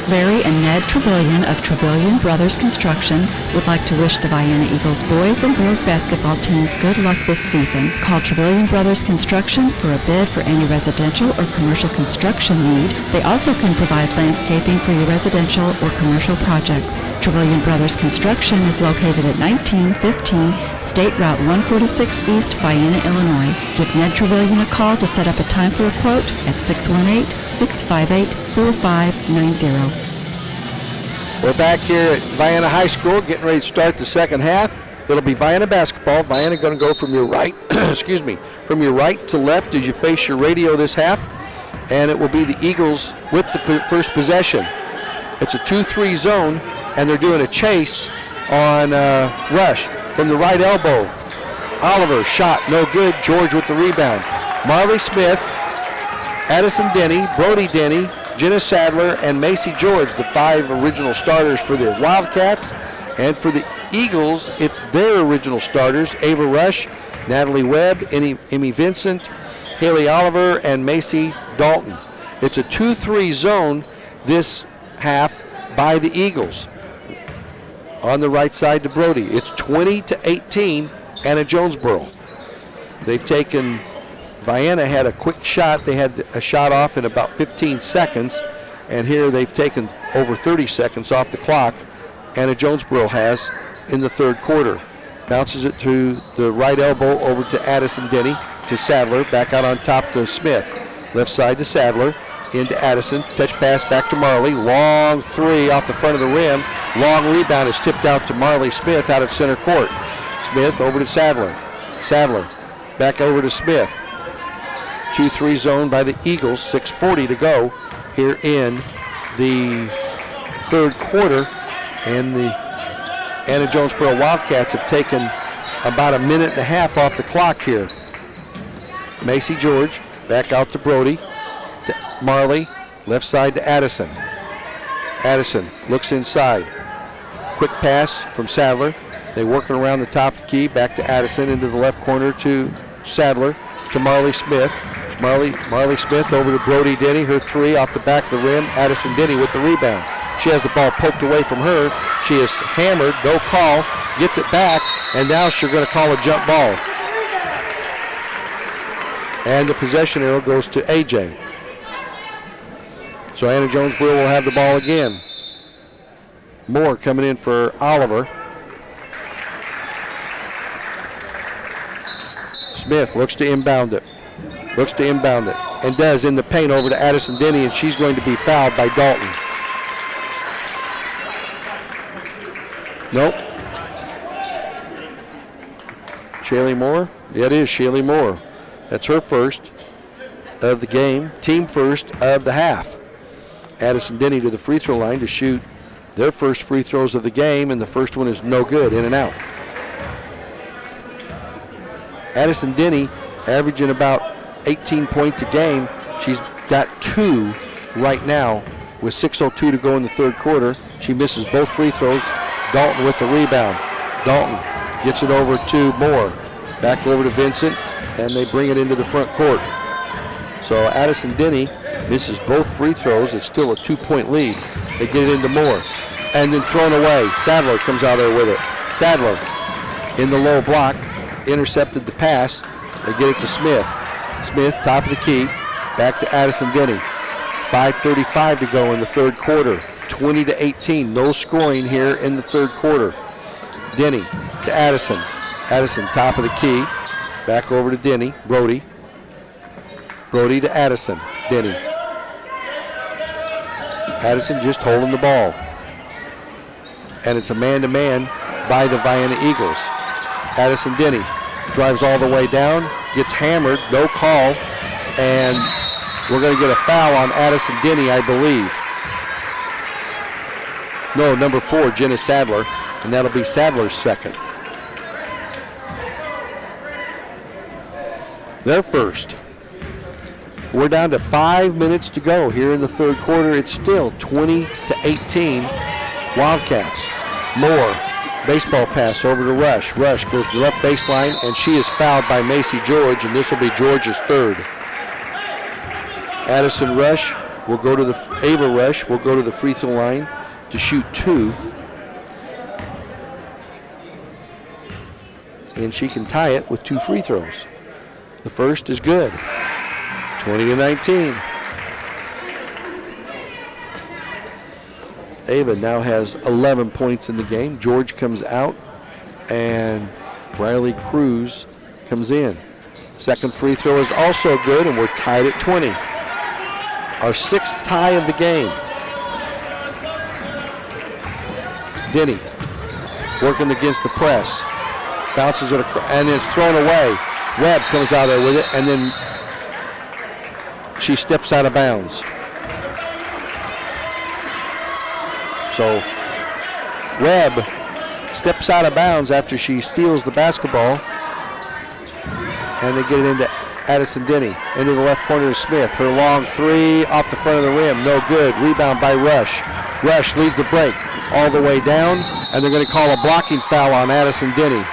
Larry and Ned Trevelyan of Trevelyan Brothers Construction would like to wish the Vienna Eagles boys and girls basketball teams good luck this season. Call Trevelyan Brothers Construction for a bid for any residential or commercial construction need. They also can provide landscaping for your residential or commercial projects. Trevelyan Brothers Construction is located at 1915 State Route 146 East, Vienna, Illinois. Give Ned Trevelyan a call to set up a time for a quote at 618-658-4590. We're back here at Vienna High School, getting ready to start the second half. It'll be Vienna basketball. Vienna going to go from your right, from your right to left as you face your radio this half, and it will be the Eagles with the first possession. It's a 2-3 zone, and they're doing a chase on Rush from the right elbow. Oliver shot, no good. George with the rebound. Marley Smith, Addison Denny, Brody Denny, Jenna Sadler, and Macy George, the 5 original starters for the Wildcats. And for the Eagles, it's their original starters, Ava Rush, Natalie Webb, Emmy Vincent, Haley Oliver, and Macy Dalton. It's a 2-3 zone this half by the Eagles. On the right side to Brody. It's 20-18, Anna-Jonesboro. They've taken, Vienna had a quick shot. They had a shot off in about 15 seconds, and here they've taken over 30 seconds off the clock. Anna-Jonesboro has in the third quarter. Bounces it to the right elbow over to Addison Denny, to Sadler, back out on top to Smith. Left side to Sadler, into Addison, touch pass back to Marley, long 3 off the front of the rim. Long rebound is tipped out to Marley Smith out of center court. Smith over to Sadler. Sadler back over to Smith. 2-3 zone by the Eagles, 6:40 to go here in the third quarter. And the Anna-Jonesboro Wildcats have taken about a minute and a half off the clock here. Macy George back out to Brody, to Marley, left side to Addison. Addison looks inside. Quick pass from Sadler. They working around the top of the key, back to Addison, into the left corner to Sadler, to Marley Smith. Marley Smith over to Brody Denny, her 3 off the back of the rim. Addison Denny with the rebound. She has the ball poked away from her. She is hammered, no call, gets it back, and now she's going to call a jump ball. And the possession arrow goes to AJ. So Anna-Jonesboro will have the ball again. Moore coming in for Oliver. Smith looks to inbound it. And does in the paint over to Addison Denny, and she's going to be fouled by Dalton. Nope. Shaylee Moore? Yeah, it is Shaylee Moore. That's her first of the game, team first of the half. Addison Denny to the free throw line to shoot their first free throws of the game, and the first one is no good, in and out. Addison Denny averaging about 18 points a game. She's got 2 right now with 6:02 to go in the third quarter. She misses both free throws. Dalton with the rebound. Dalton gets it over to Moore. Back over to Vincent, and they bring it into the front court. So Addison Denny misses both free throws. It's still a 2-point lead. They get it into Moore. And then thrown away. Sadler comes out there with it. Sadler in the low block. Intercepted the pass. They get it to Smith. Smith, top of the key. Back to Addison Denny. 5:35 to go in the third quarter. 20-18. No scoring here in the third quarter. Denny to Addison. Addison, top of the key. Back over to Denny. Brody. Brody to Addison. Denny. Addison just holding the ball. And it's a man-to-man by the Vienna Eagles. Addison Denny drives all the way down, gets hammered, no call, and we're going to get a foul on Addison Denny, I believe. No, number 4, Jenna Sadler, and that'll be Sadler's second. Their first. We're down to 5 minutes to go here in the third quarter. It's still 20-18 Wildcats. Moore, baseball pass over to Rush. Rush goes to the left baseline, and she is fouled by Macy George, and this will be George's third. Addison Rush will go to the, Ava Rush will go to the free throw line to shoot 2. And she can tie it with 2 free throws. The first is good. 20-19. Ava now has 11 points in the game. George comes out, and Riley Cruz comes in. Second free throw is also good, and we're tied at 20. Our 6th tie of the game. Denny working against the press. Bounces it across, and it's thrown away. Webb comes out there with it, and then she steps out of bounds. So Webb steps out of bounds after she steals the basketball. And they get it into Addison Denny. Into the left corner to Smith. Her long three off the front of the rim. No good. Rebound by Rush. Rush leads the break all the way down. And they're going to call a blocking foul on Addison Denny.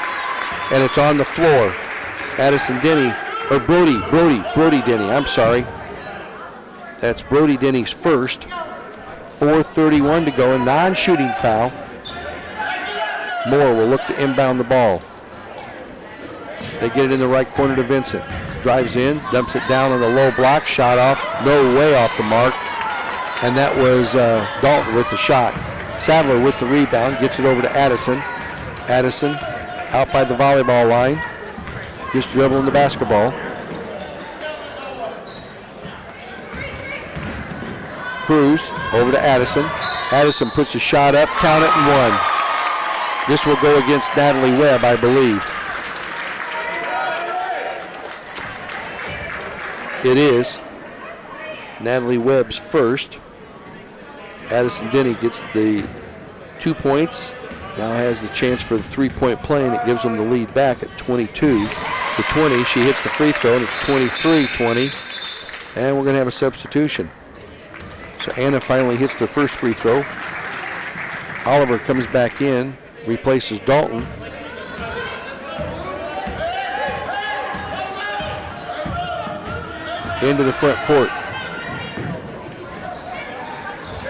And it's on the floor. Addison Denny, or Brody Denny, I'm sorry. That's Brody Denny's first. 4:31 to go, a non-shooting foul. Moore will look to inbound the ball. They get it in the right corner to Vincent. Drives in, dumps it down on the low block, shot off, no way off the mark. And that was Dalton with the shot. Sadler with the rebound, gets it over to Addison. Addison out by the volleyball line, just dribbling the basketball. Cruz over to Addison. Addison puts a shot up, count it, and one. This will go against Natalie Webb, I believe. It is Natalie Webb's first. Addison Denny gets the 2 points. Now has the chance for the three-point play, and it gives them the lead back at 22-20. She hits the free throw, and it's 23-20. And we're going to have a substitution. So Anna finally hits the first free throw. Oliver comes back in, replaces Dalton. Into the front court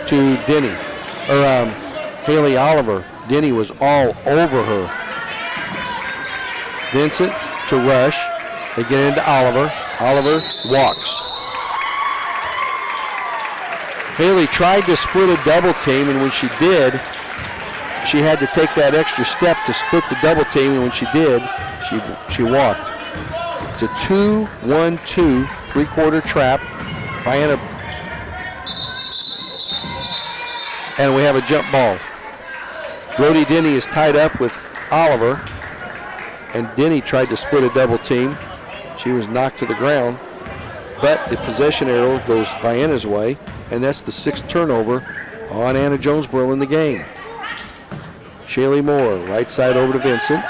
to Denny, or Haley Oliver. Denny was all over her. Vincent to Rush. They get into Oliver. Oliver walks. Haley tried to split a double team, and when she did, she had to take that extra step to split the double team, and when she did, she walked. It's a 2-1-2 three-quarter trap. Vienna. And we have a jump ball. Brody Denny is tied up with Oliver, and Denny tried to split a double team. She was knocked to the ground, but the possession arrow goes Vienna's way, and that's the sixth turnover on Anna-Jonesboro in the game. Shaylee Moore, right side over to Vincent.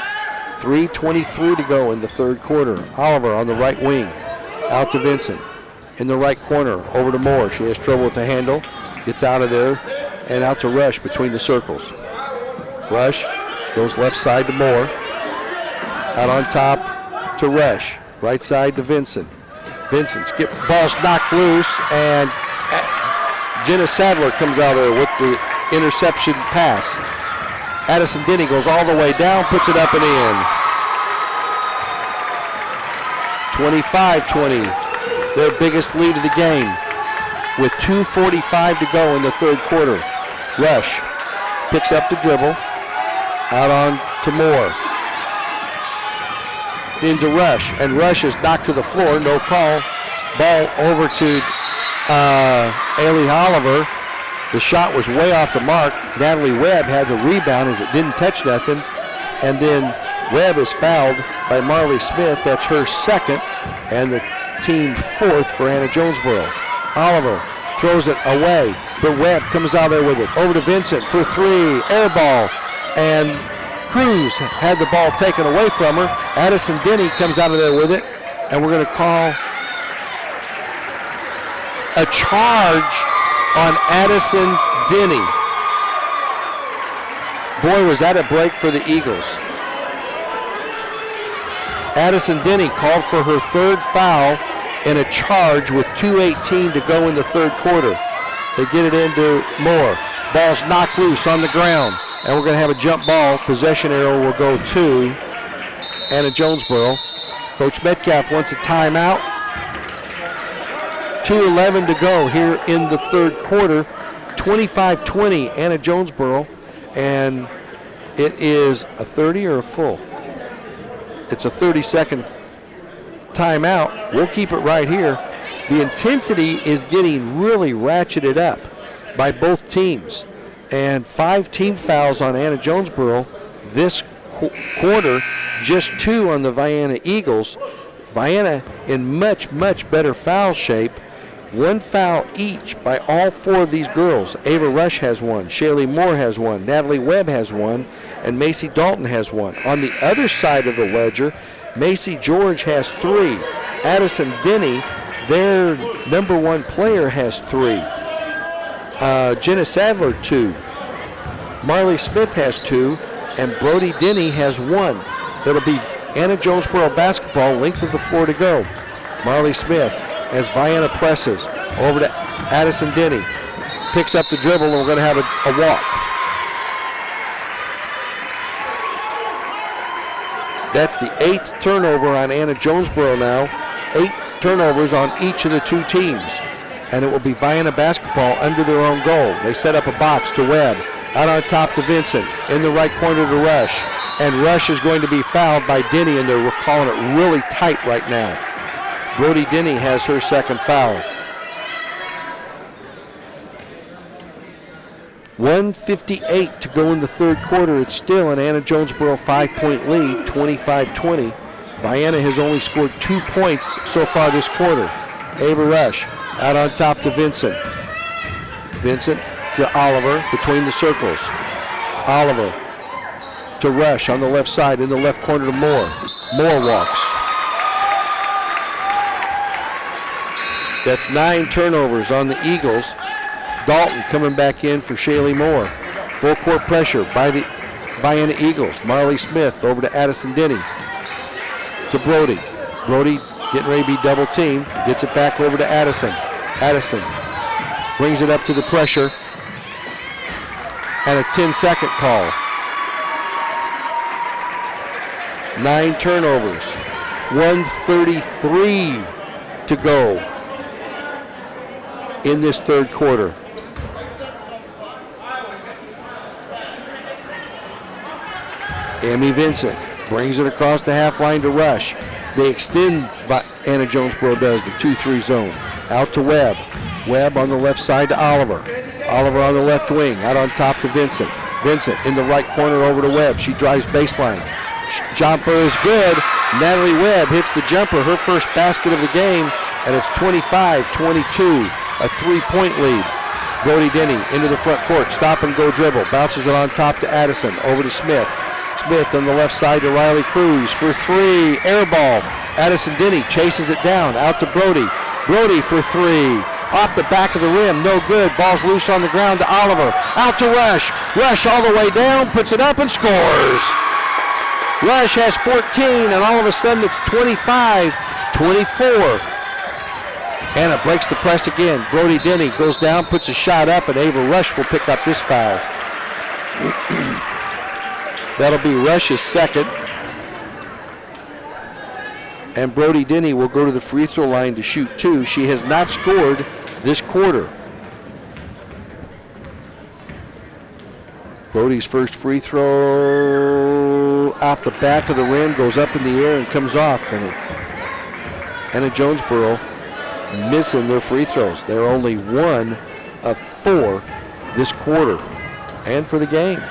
3:23 to go in the third quarter. Oliver on the right wing, out to Vincent. In the right corner, over to Moore. She has trouble with the handle, gets out of there, and out to Rush between the circles. Rush goes left side to Moore. Out on top to Rush. Right side to Vincent. Vincent skip, ball's knocked loose, and Jenna Sadler comes out there with the interception pass. Addison Denny goes all the way down, puts it up and in. 25-20, their biggest lead of the game with 2:45 to go in the third quarter. Rush picks up the dribble, out on to Moore. Into Rush, and Rush is knocked to the floor, no call. Ball over to Ailey Oliver. The shot was way off the mark. Natalie Webb had the rebound as it didn't touch nothing. And then Webb is fouled by Marley Smith. That's her second, and the team fourth for Anna-Jonesboro. Oliver throws it away, but Webb comes out there with it. Over to Vincent for three, air ball, and Cruz had the ball taken away from her. Addison Denny comes out of there with it, and we're going to call a charge on Addison Denny. Boy, was that a break for the Eagles. Addison Denny called for her third foul and a charge with 2:18 to go in the third quarter. They get it into Moore. Ball's knocked loose on the ground, and we're going to have a jump ball. Possession arrow will go to Anna-Jonesboro. Coach Metcalf wants a timeout. 2:11 to go here in the third quarter. 25-20 Anna-Jonesboro, and it is a 30 or a full? It's a 30-second timeout. We'll keep it right here. The intensity is getting really ratcheted up by both teams, and 5 team fouls on Anna-Jonesboro this quarter, just 2 on the Vienna Eagles. Vienna in much, much better foul shape. One foul each by all 4 of these girls. Ava Rush has 1, Shaylee Moore has 1, Natalie Webb has 1, and Macy Dalton has 1. On the other side of the ledger, Macy George has 3. Addison Denny, their number 1 player, has 3. Jenna Sadler, 2. Marley Smith has 2, and Brody Denny has 1. It'll be Anna-Jonesboro basketball, length of the floor to go. Marley Smith, as Vienna presses over to Addison Denny, picks up the dribble, and we're going to have a walk. That's the 8th turnover on Anna-Jonesboro now. 8 turnovers on each of the 2 teams. And it will be Vienna basketball under their own goal. They set up a box to Webb. Out on top to Vincent. In the right corner to Rush. And Rush is going to be fouled by Denny, and they're calling it really tight right now. Brody Denny has her 2nd foul. 1:58 to go in the 3rd quarter. It's still an Anna-Jonesboro 5-point lead, 25-20. Vienna has only scored 2 points so far this quarter. Ava Rush out on top to Vincent. Vincent to Oliver between the circles. Oliver to Rush on the left side, in the left corner to Moore. Moore walks. That's 9 turnovers on the Eagles. Dalton coming back in for Shaylee Moore. Full court pressure by the Vienna Eagles. Marley Smith over to Addison Denny. To Brody. Brody getting ready to be double teamed. Gets it back over to Addison. Addison brings it up to the pressure. And a 10-second call. 9 turnovers. 1:33 to go in this 3rd quarter. Amy Vincent brings it across the half line to Rush. They extend, Anna-Jonesboro does, the 2-3 zone. Out to Webb. Webb on the left side to Oliver. Oliver on the left wing, out on top to Vincent. Vincent in the right corner over to Webb. She drives baseline. Jumper is good. Natalie Webb hits the jumper, her first basket of the game, and it's 25-22, a 3-point lead. Brody Denny into the front court, stop and go dribble, bounces it on top to Addison, over to Smith. Smith on the left side to Riley Cruz for 3, air ball. Addison Denny chases it down, out to Brody. Brody for 3, off the back of the rim, no good. Ball's loose on the ground to Oliver, out to Rush. Rush all the way down, puts it up and scores. Rush has 14, and all of a sudden it's 25-24. Anna breaks the press again. Brody Denny goes down, puts a shot up, and Ava Rush will pick up this foul. That'll be Rush's 2nd. And Brody Denny will go to the free throw line to shoot 2. She has not scored this quarter. Brody's first free throw off the back of the rim, goes up in the air and comes off. And Anna-Jonesboro missing their free throws. They're only 1 of 4 this quarter and for the game.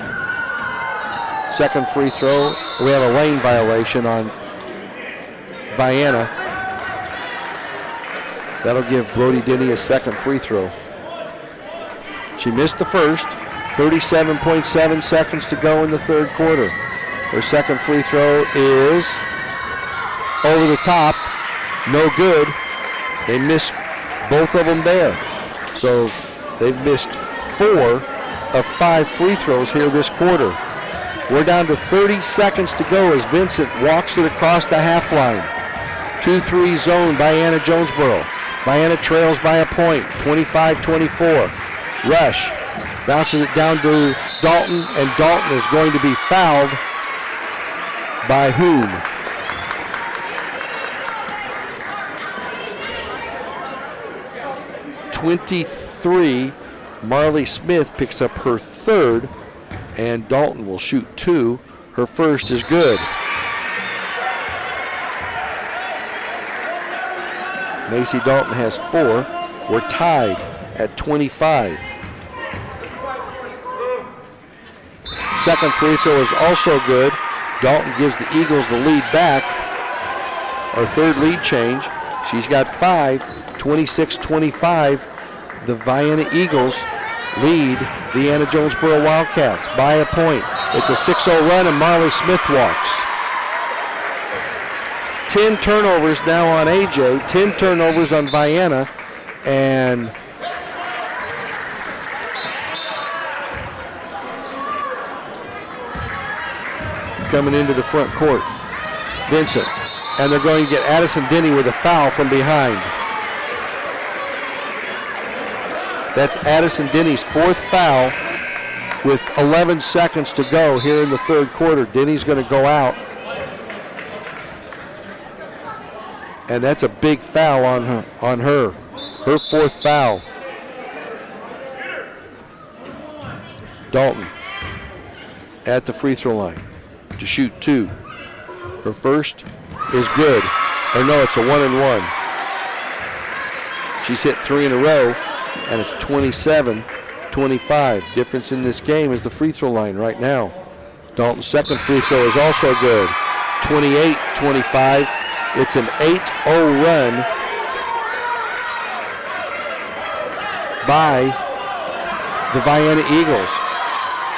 2nd free throw, we have a lane violation on Vienna. That'll give Brody Denny a 2nd free throw. She missed the first. 37.7 seconds to go in the 3rd quarter. Her 2nd free throw is over the top, no good. They missed both of them there. So they've missed 4 of 5 free throws here this quarter. We're down to 30 seconds to go as Vincent walks it across the half line. 2-3 zone by Anna-Jonesboro. Vienna trails by a point, 25-24. Rush bounces it down to Dalton, and Dalton is going to be fouled by whom? .23. Marley Smith picks up her 3rd, and Dalton will shoot 2. Her first is good. Macy Dalton has 4. We're tied at 25. 2nd free throw is also good. Dalton gives the Eagles the lead back, or 3rd lead change. She's got 5. 26-25, the Vienna Eagles lead the Anna-Jonesboro Wildcats by a point. It's a 6-0 run, and Marley Smith walks. 10 turnovers now on AJ, 10 turnovers on Vienna, and coming into the front court, Vincent. And they're going to get Addison Denny with a foul from behind. That's Addison Denny's 4th foul with 11 seconds to go here in the 3rd quarter. Denny's going to go out. And that's a big foul on her. Her 4th foul. Dalton at the free throw line to shoot 2. Her first is good. Or no, it's a 1-and-1. She's hit 3 in a row, and it's 27-25. Difference in this game is the free throw line right now. Dalton's second free throw is also good. 28-25. It's an 8-0 run by the Vienna Eagles.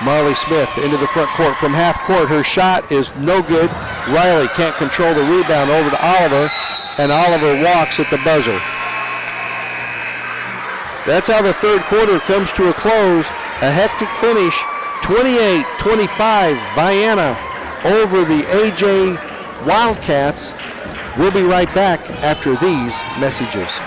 Marley Smith into the front court from half court. Her shot is no good. Riley can't control the rebound over to Oliver, and Oliver walks at the buzzer. That's how the 3rd quarter comes to a close. A hectic finish, 28-25, Vienna over the AJ Wildcats. We'll be right back after these messages.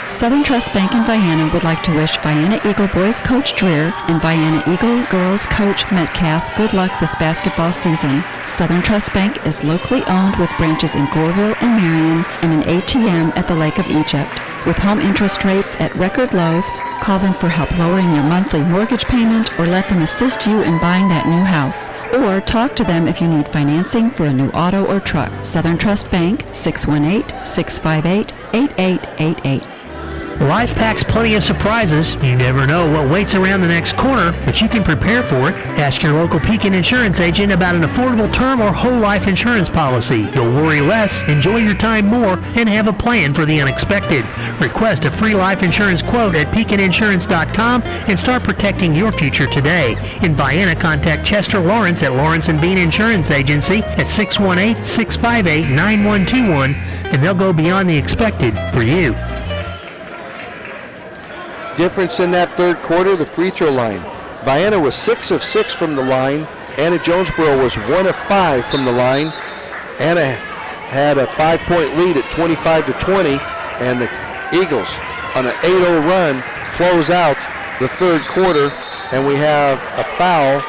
Southern Trust Bank in Vienna would like to wish Vienna Eagle Boys Coach Dreer and Vienna Eagle Girls Coach Metcalf good luck this basketball season. Southern Trust Bank is locally owned with branches in Goreville and Marion and an ATM at the Lake of Egypt. With home interest rates at record lows, call them for help lowering your monthly mortgage payment or let them assist you in buying that new house. Or talk to them if you need financing for a new auto or truck. Southern Trust Bank, 618-658-8888. Life packs plenty of surprises. You never know what waits around the next corner, but you can prepare for it. Ask your local Pekin insurance agent about an affordable term or whole life insurance policy. You'll worry less, enjoy your time more, and have a plan for the unexpected. Request a free life insurance quote at PekinInsurance.com and start protecting your future today. In Vienna, contact Chester Lawrence at Lawrence & Bean Insurance Agency at 618-658-9121, and they'll go beyond the expected for you. Difference in that 3rd quarter, the free throw line. Vienna was 6 of 6 from the line. Anna-Jonesboro was 1 of 5 from the line. Anna had a 5-point lead at 25-20, and the Eagles on an 8-0 run close out the 3rd quarter, and we have a foul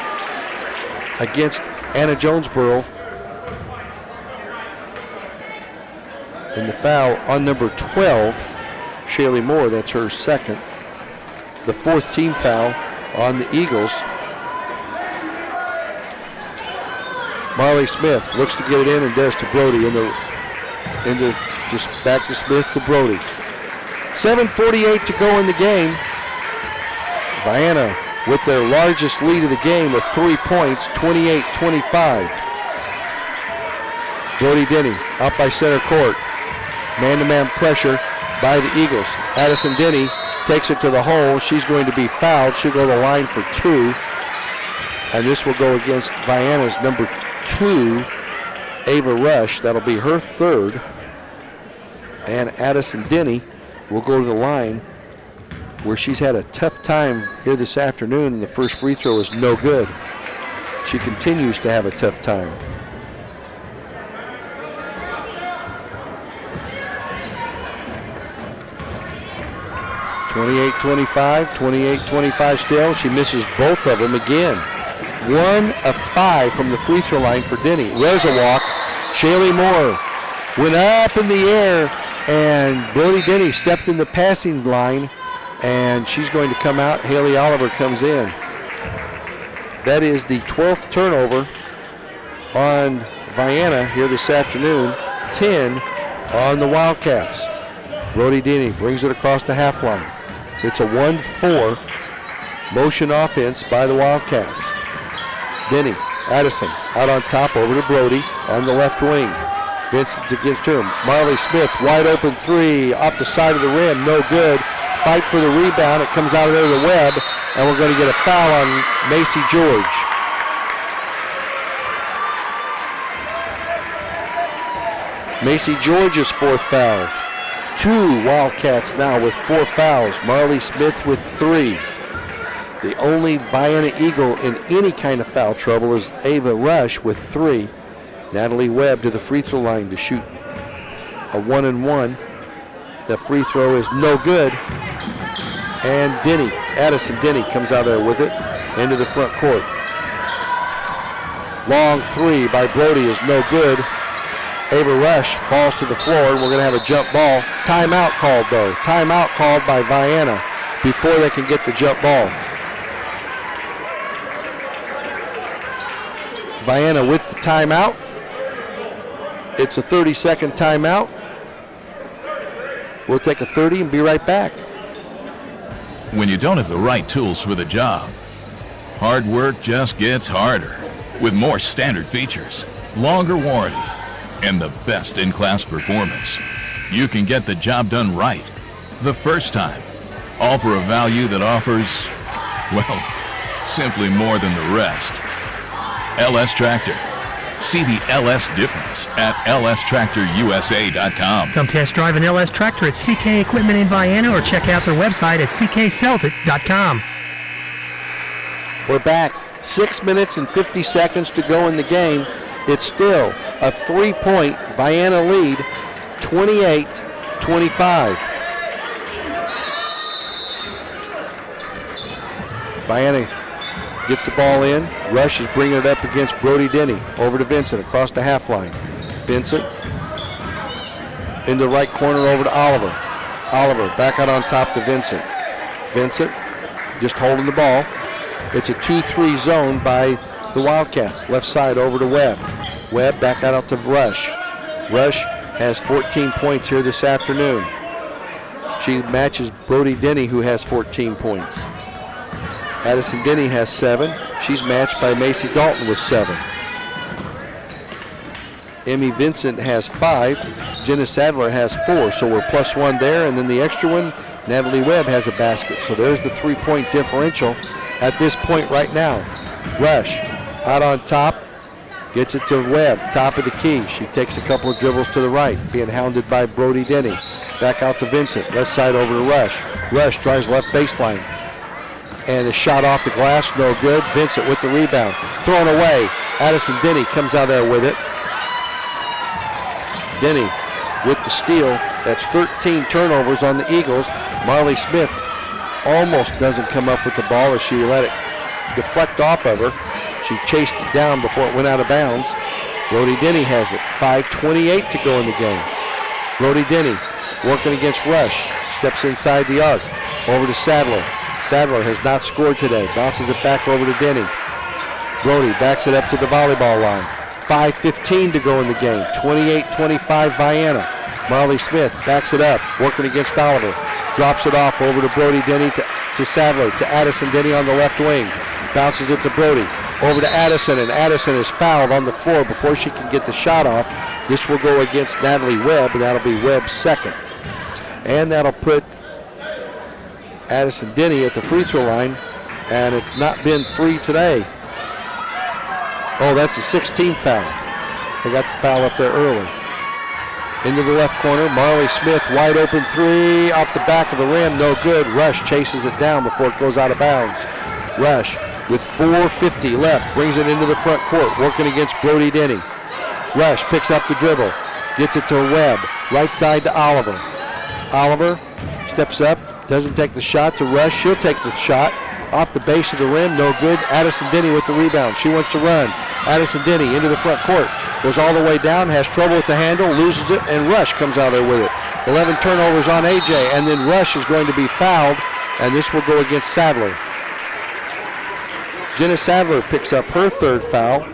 against Anna-Jonesboro. And the foul on number 12, Shaylee Moore, that's her second. The 4th team foul on the Eagles. Marley Smith looks to get it in and does to Brody just back to Smith to Brody. 7:48 to go in the game. Vienna with their largest lead of the game with 3 points, 28-25. Brody Denny out by center court. Man-to-man pressure by the Eagles. Addison Denny takes it to the hole. She's going to be fouled. She'll go to the line for 2. And this will go against Vienna's number 2, Ava Rush. That'll be her 3rd. And Addison Denny will go to the line where she's had a tough time here this afternoon, and the first free throw is no good. She continues to have a tough time. (28-25) still. She misses both of them again. 1 of 5 from the free throw line for Denny. There's a walk. Shaylee Moore went up in the air, and Brody Denny stepped in the passing line, and she's going to come out. Haley Oliver comes in. That is the 12th turnover on Vienna here this afternoon. 10 on the Wildcats. Brody Denny brings it across the half line. It's a 1-4 motion offense by the Wildcats. Denny, Addison out on top over to Brody on the left wing. Vincent's against her. Marley Smith, wide open three, off the side of the rim, no good. Fight for the rebound. It comes out of there to Webb, and we're going to get a foul on Macy George. Macy George's fourth foul. 2 Wildcats now with 4 fouls. Marley Smith with 3. The only Vienna Eagle in any kind of foul trouble is Ava Rush with 3. Natalie Webb to the free throw line to shoot a 1-and-1. The free throw is no good. And Addison Denny comes out there with it into the front court. Long 3 by Brody is no good. Ava Rush falls to the floor, and we're going to have a jump ball. Timeout called, though. Timeout called by Vienna before they can get the jump ball. Vienna with the timeout. It's a 30-second timeout. We'll take a 30 and be right back. When you don't have the right tools for the job, hard work just gets harder. With more standard features, longer warranty, and the best in-class performance, you can get the job done right the first time, all for a value that offers, well, simply more than the rest. LS Tractor. See the LS difference at lstractorusa.com. Come test drive an LS Tractor at CK Equipment in Vienna or check out their website at cksellsit.com. We're back. 6 minutes and 50 seconds to go in the game. It's still a 3-point Vienna lead, 28-25. Vienna gets the ball in. Rush is bringing it up against Brody Denny. Over to Vincent across the half line. Vincent in the right corner over to Oliver. Oliver back out on top to Vincent. Vincent just holding the ball. It's a 2-3 zone by the Wildcats. Left side over to Webb. Webb back out to Rush. Rush has 14 points here this afternoon. She matches Brody Denny, who has 14 points. Addison Denny has 7. She's matched by Macy Dalton with 7. Emmy Vincent has 5. Jenna Sadler has 4, so we're +1 there. And then the extra one, Natalie Webb has a basket. So there's the 3-point differential at this point right now. Rush out on top, gets it to Webb, top of the key. She takes a couple of dribbles to the right, being hounded by Brody Denny. Back out to Vincent, left side over to Rush. Rush drives left baseline. And a shot off the glass, no good. Vincent with the rebound, thrown away. Addison Denny comes out there with it. Denny with the steal. That's 13 turnovers on the Eagles. Marley Smith almost doesn't come up with the ball as she let it deflect off of her. She chased it down before it went out of bounds. Brody Denny has it. 5:28 to go in the game. Brody Denny working against Rush. Steps inside the arc. Over to Sadler. Sadler has not scored today. Bounces it back over to Denny. Brody backs it up to the volleyball line. 5:15 to go in the game. 28-25 Vienna. Marley Smith backs it up, working against Oliver. Drops it off over to Brody Denny to Sadler, to Addison Denny on the left wing. Bounces it to Brody. Over to Addison, and Addison is fouled on the floor before she can get the shot off. This will go against Natalie Webb, and that'll be Webb's second. And that'll put Addison Denny at the free throw line, and it's not been free today. Oh, that's a 16th foul. They got the foul up there early. Into the left corner, Marley Smith, wide open 3, off the back of the rim, no good. Rush chases it down before it goes out of bounds. Rush with 4:50 left, brings it into the front court, working against Brody Denny. Rush picks up the dribble, gets it to Webb, right side to Oliver. Oliver steps up, doesn't take the shot to Rush. She'll take the shot off the base of the rim, no good. Addison Denny with the rebound. She wants to run. Addison Denny into the front court, goes all the way down, has trouble with the handle, loses it, and Rush comes out there with it. 11 turnovers on AJ, and then Rush is going to be fouled, and this will go against Sadler. Jenna Sadler picks up her 3rd foul,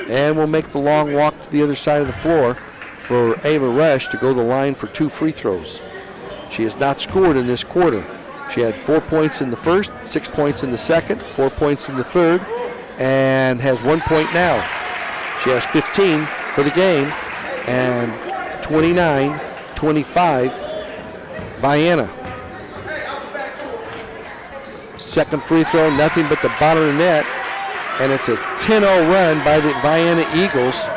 and will make the long walk to the other side of the floor for Ava Rush to go to the line for 2 free throws. She has not scored in this quarter. She had 4 points in the first, 6 points in the second, 4 points in the third, and has 1 point now. She has 15 for the game, and 29-25 Vienna. Second free throw, nothing but the bottom of the net, and it's a 10-0 run by the Vienna Eagles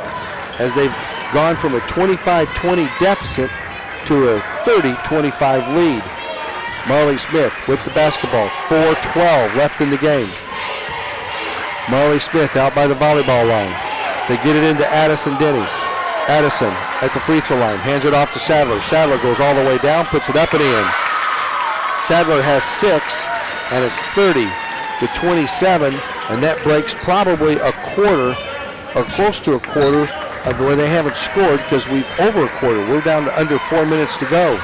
as they've gone from a 25-20 deficit to a 30-25 lead. Marley Smith with the basketball, 4:12 left in the game. Marley Smith out by the volleyball line. They get it into Addison Denny. Addison at the free throw line, hands it off to Sadler. Sadler goes all the way down, puts it up and in. Sadler has 6, and it's 30-27, and that breaks probably a quarter or close to a quarter of where they haven't scored because we've over a quarter. We're down to under 4 minutes to go.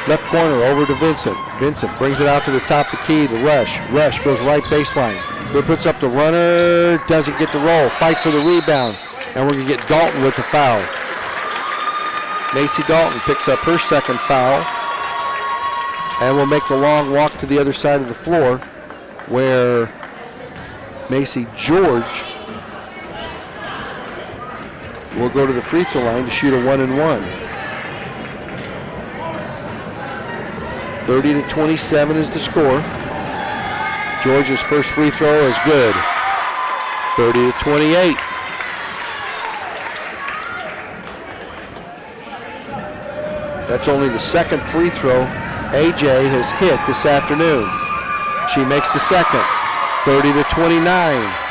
Left corner over to Vincent. Vincent brings it out to the top of the key to Rush. Rush goes right baseline. He puts up the runner, doesn't get the roll. Fight for the rebound, and we're going to get Dalton with the foul. Macy Dalton picks up her second foul, and will make the long walk to the other side of the floor where Macy George will go to the free throw line to shoot a 1-and-1. 30-27 is the score. George's first free throw is good. 30-28. That's only the second free throw AJ has hit this afternoon. She makes the second. 30-29.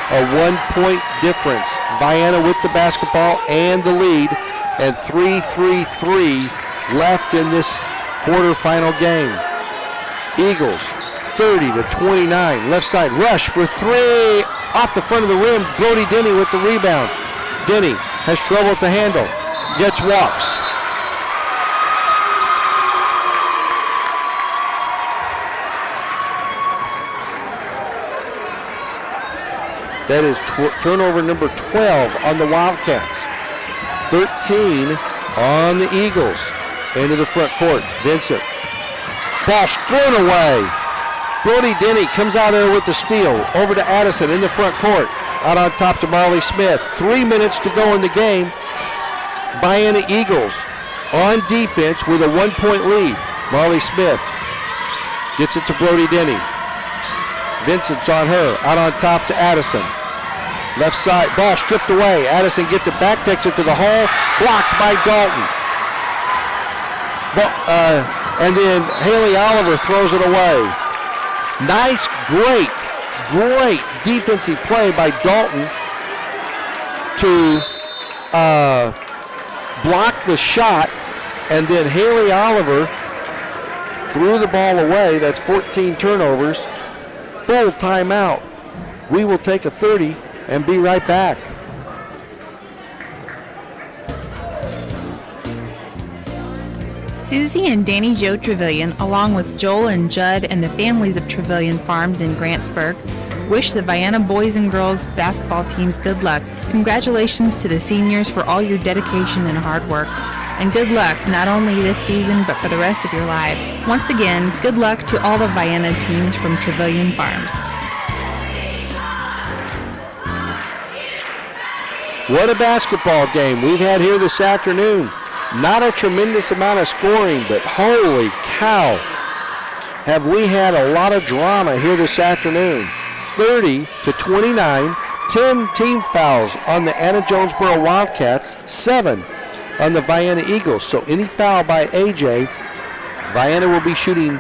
A 1-point difference. Vienna with the basketball and the lead, and 3-3-3 left in this quarterfinal game. Eagles 30-29. Left side rush for 3 off the front of the rim. Brody Denny with the rebound. Denny has trouble with the handle. Gets walks. That is turnover number 12 on the Wildcats. 13 on the Eagles. Into the front court. Vincent. Ball thrown away. Brody Denny comes out there with the steal. Over to Addison in the front court. Out on top to Marley Smith. 3 minutes to go in the game. Vienna Eagles on defense with a 1-point lead. Marley Smith gets it to Brody Denny. Vincent's on her. Out on top to Addison. Left side. Ball stripped away. Addison gets it back. Takes it to the hole. Blocked by Dalton. And then Haley Oliver throws it away. Nice, great defensive play by Dalton to block the shot, and then Haley Oliver threw the ball away. That's 14 turnovers. Full timeout. We will take a 30 and be right back. Susie and Danny Jo Trevelyan, along with Joel and Judd and the families of Trevelyan Farms in Grantsburg, wish the Vienna boys and girls basketball teams good luck. Congratulations to the seniors for all your dedication and hard work. And good luck not only this season but for the rest of your lives. Once again, good luck to all the Vienna teams from Trevelyan Farms. What a basketball game we've had here this afternoon. Not a tremendous amount of scoring, but holy cow, have we had a lot of drama here this afternoon. 30-29, 10 team fouls on the Anna-Jonesboro Wildcats, 7 on the Vienna Eagles. So any foul by AJ, Vienna will be shooting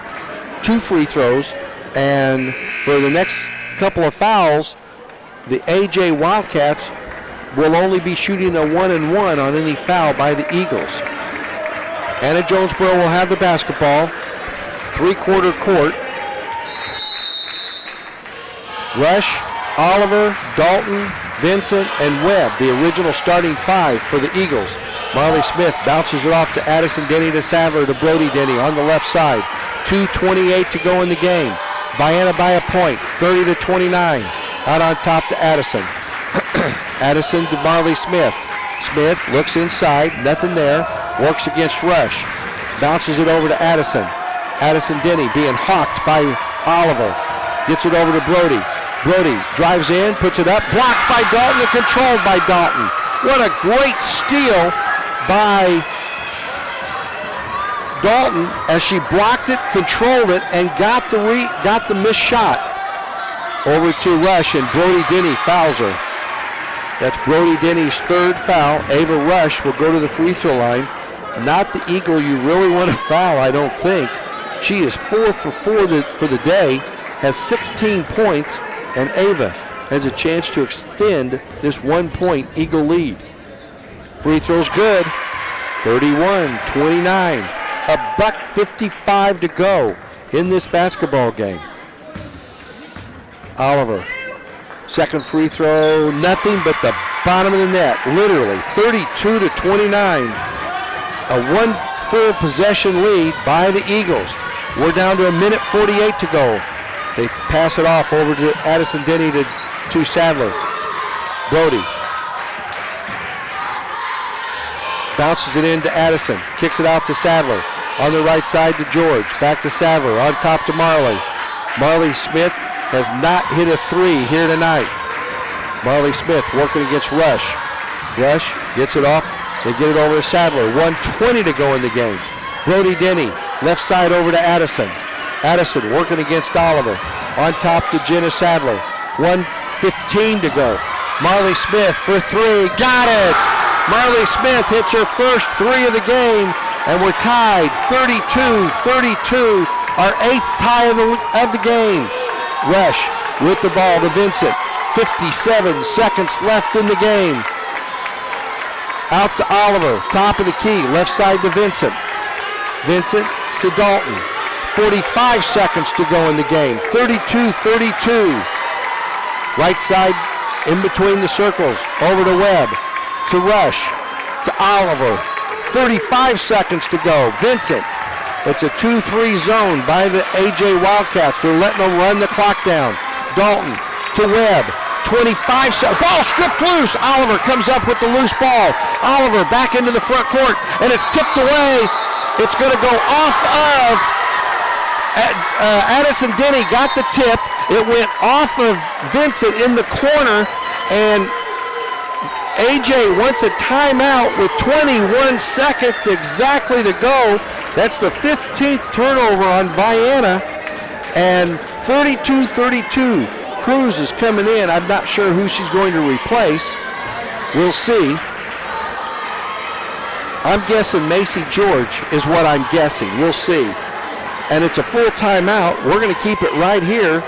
2 free throws, and for the next couple of fouls, the AJ Wildcats will only be shooting a 1-and-1 on any foul by the Eagles. Anna-Jonesboro will have the basketball. 3-quarter court. Rush, Oliver, Dalton, Vincent, and Webb, the original starting 5 for the Eagles. Marley Smith bounces it off to Addison Denny to Sadler to Brody Denny on the left side. 2:28 to go in the game. Vienna by a point, 30-29. Out on top to Addison. Addison to Marley Smith. Smith looks inside, nothing there. Works against Rush. Bounces it over to Addison. Addison Denny being hawked by Oliver. Gets it over to Brody. Brody drives in, puts it up, blocked by Dalton and controlled by Dalton. What a great steal by Dalton as she blocked it, controlled it, and got the missed shot over to Rush, and Brody Denny fouls her. That's Brody Denny's third foul. Ava Rush will go to the free throw line. Not the Eagle you really want to foul, I don't think. She is 4 for 4 for the day, has 16 points, and Ava has a chance to extend this 1-point Eagle lead. Free throw's good. 31-29. $1:55 to go in this basketball game. Oliver, second free throw, nothing but the bottom of the net, literally 32-29. A 1 full possession lead by the Eagles. We're down to 1:48 to go. They pass it off over to Addison Denny to Sadler. Brody bounces it into Addison, kicks it out to Sadler. On the right side to George, back to Sadler, on top to Marley. Marley Smith has not hit a 3 here tonight. Marley Smith working against Rush. Rush gets it off, they get it over to Sadler. 1:20 to go in the game. Brody Denny, left side over to Addison. Addison working against Oliver. On top to Jenna Sadler. 1:15 to go. Marley Smith for 3, got it! Marley Smith hits her first 3 of the game, and we're tied 32-32, our 8th tie of the game. Rush with the ball to Vincent. 57 seconds left in the game. Out to Oliver, top of the key, left side to Vincent. Vincent to Dalton. 45 seconds to go in the game. 32-32. Right side in between the circles, over to Webb, to Rush, to Oliver. 35 seconds to go. Vincent. It's a 2-3 zone by the AJ Wildcats. They're letting them run the clock down. Dalton to Webb. 25 seconds. Ball stripped loose. Oliver comes up with the loose ball. Oliver back into the front court, and it's tipped away. It's going to go off of Addison Denny. Got the tip. It went off of Vincent in the corner, and AJ wants a timeout with 21 seconds exactly to go. That's the 15th turnover on Vienna, and 32-32. Cruz is coming in. I'm not sure who she's going to replace. We'll see. I'm guessing Macy George is what I'm guessing. We'll see. And it's a full timeout. We're going to keep it right here.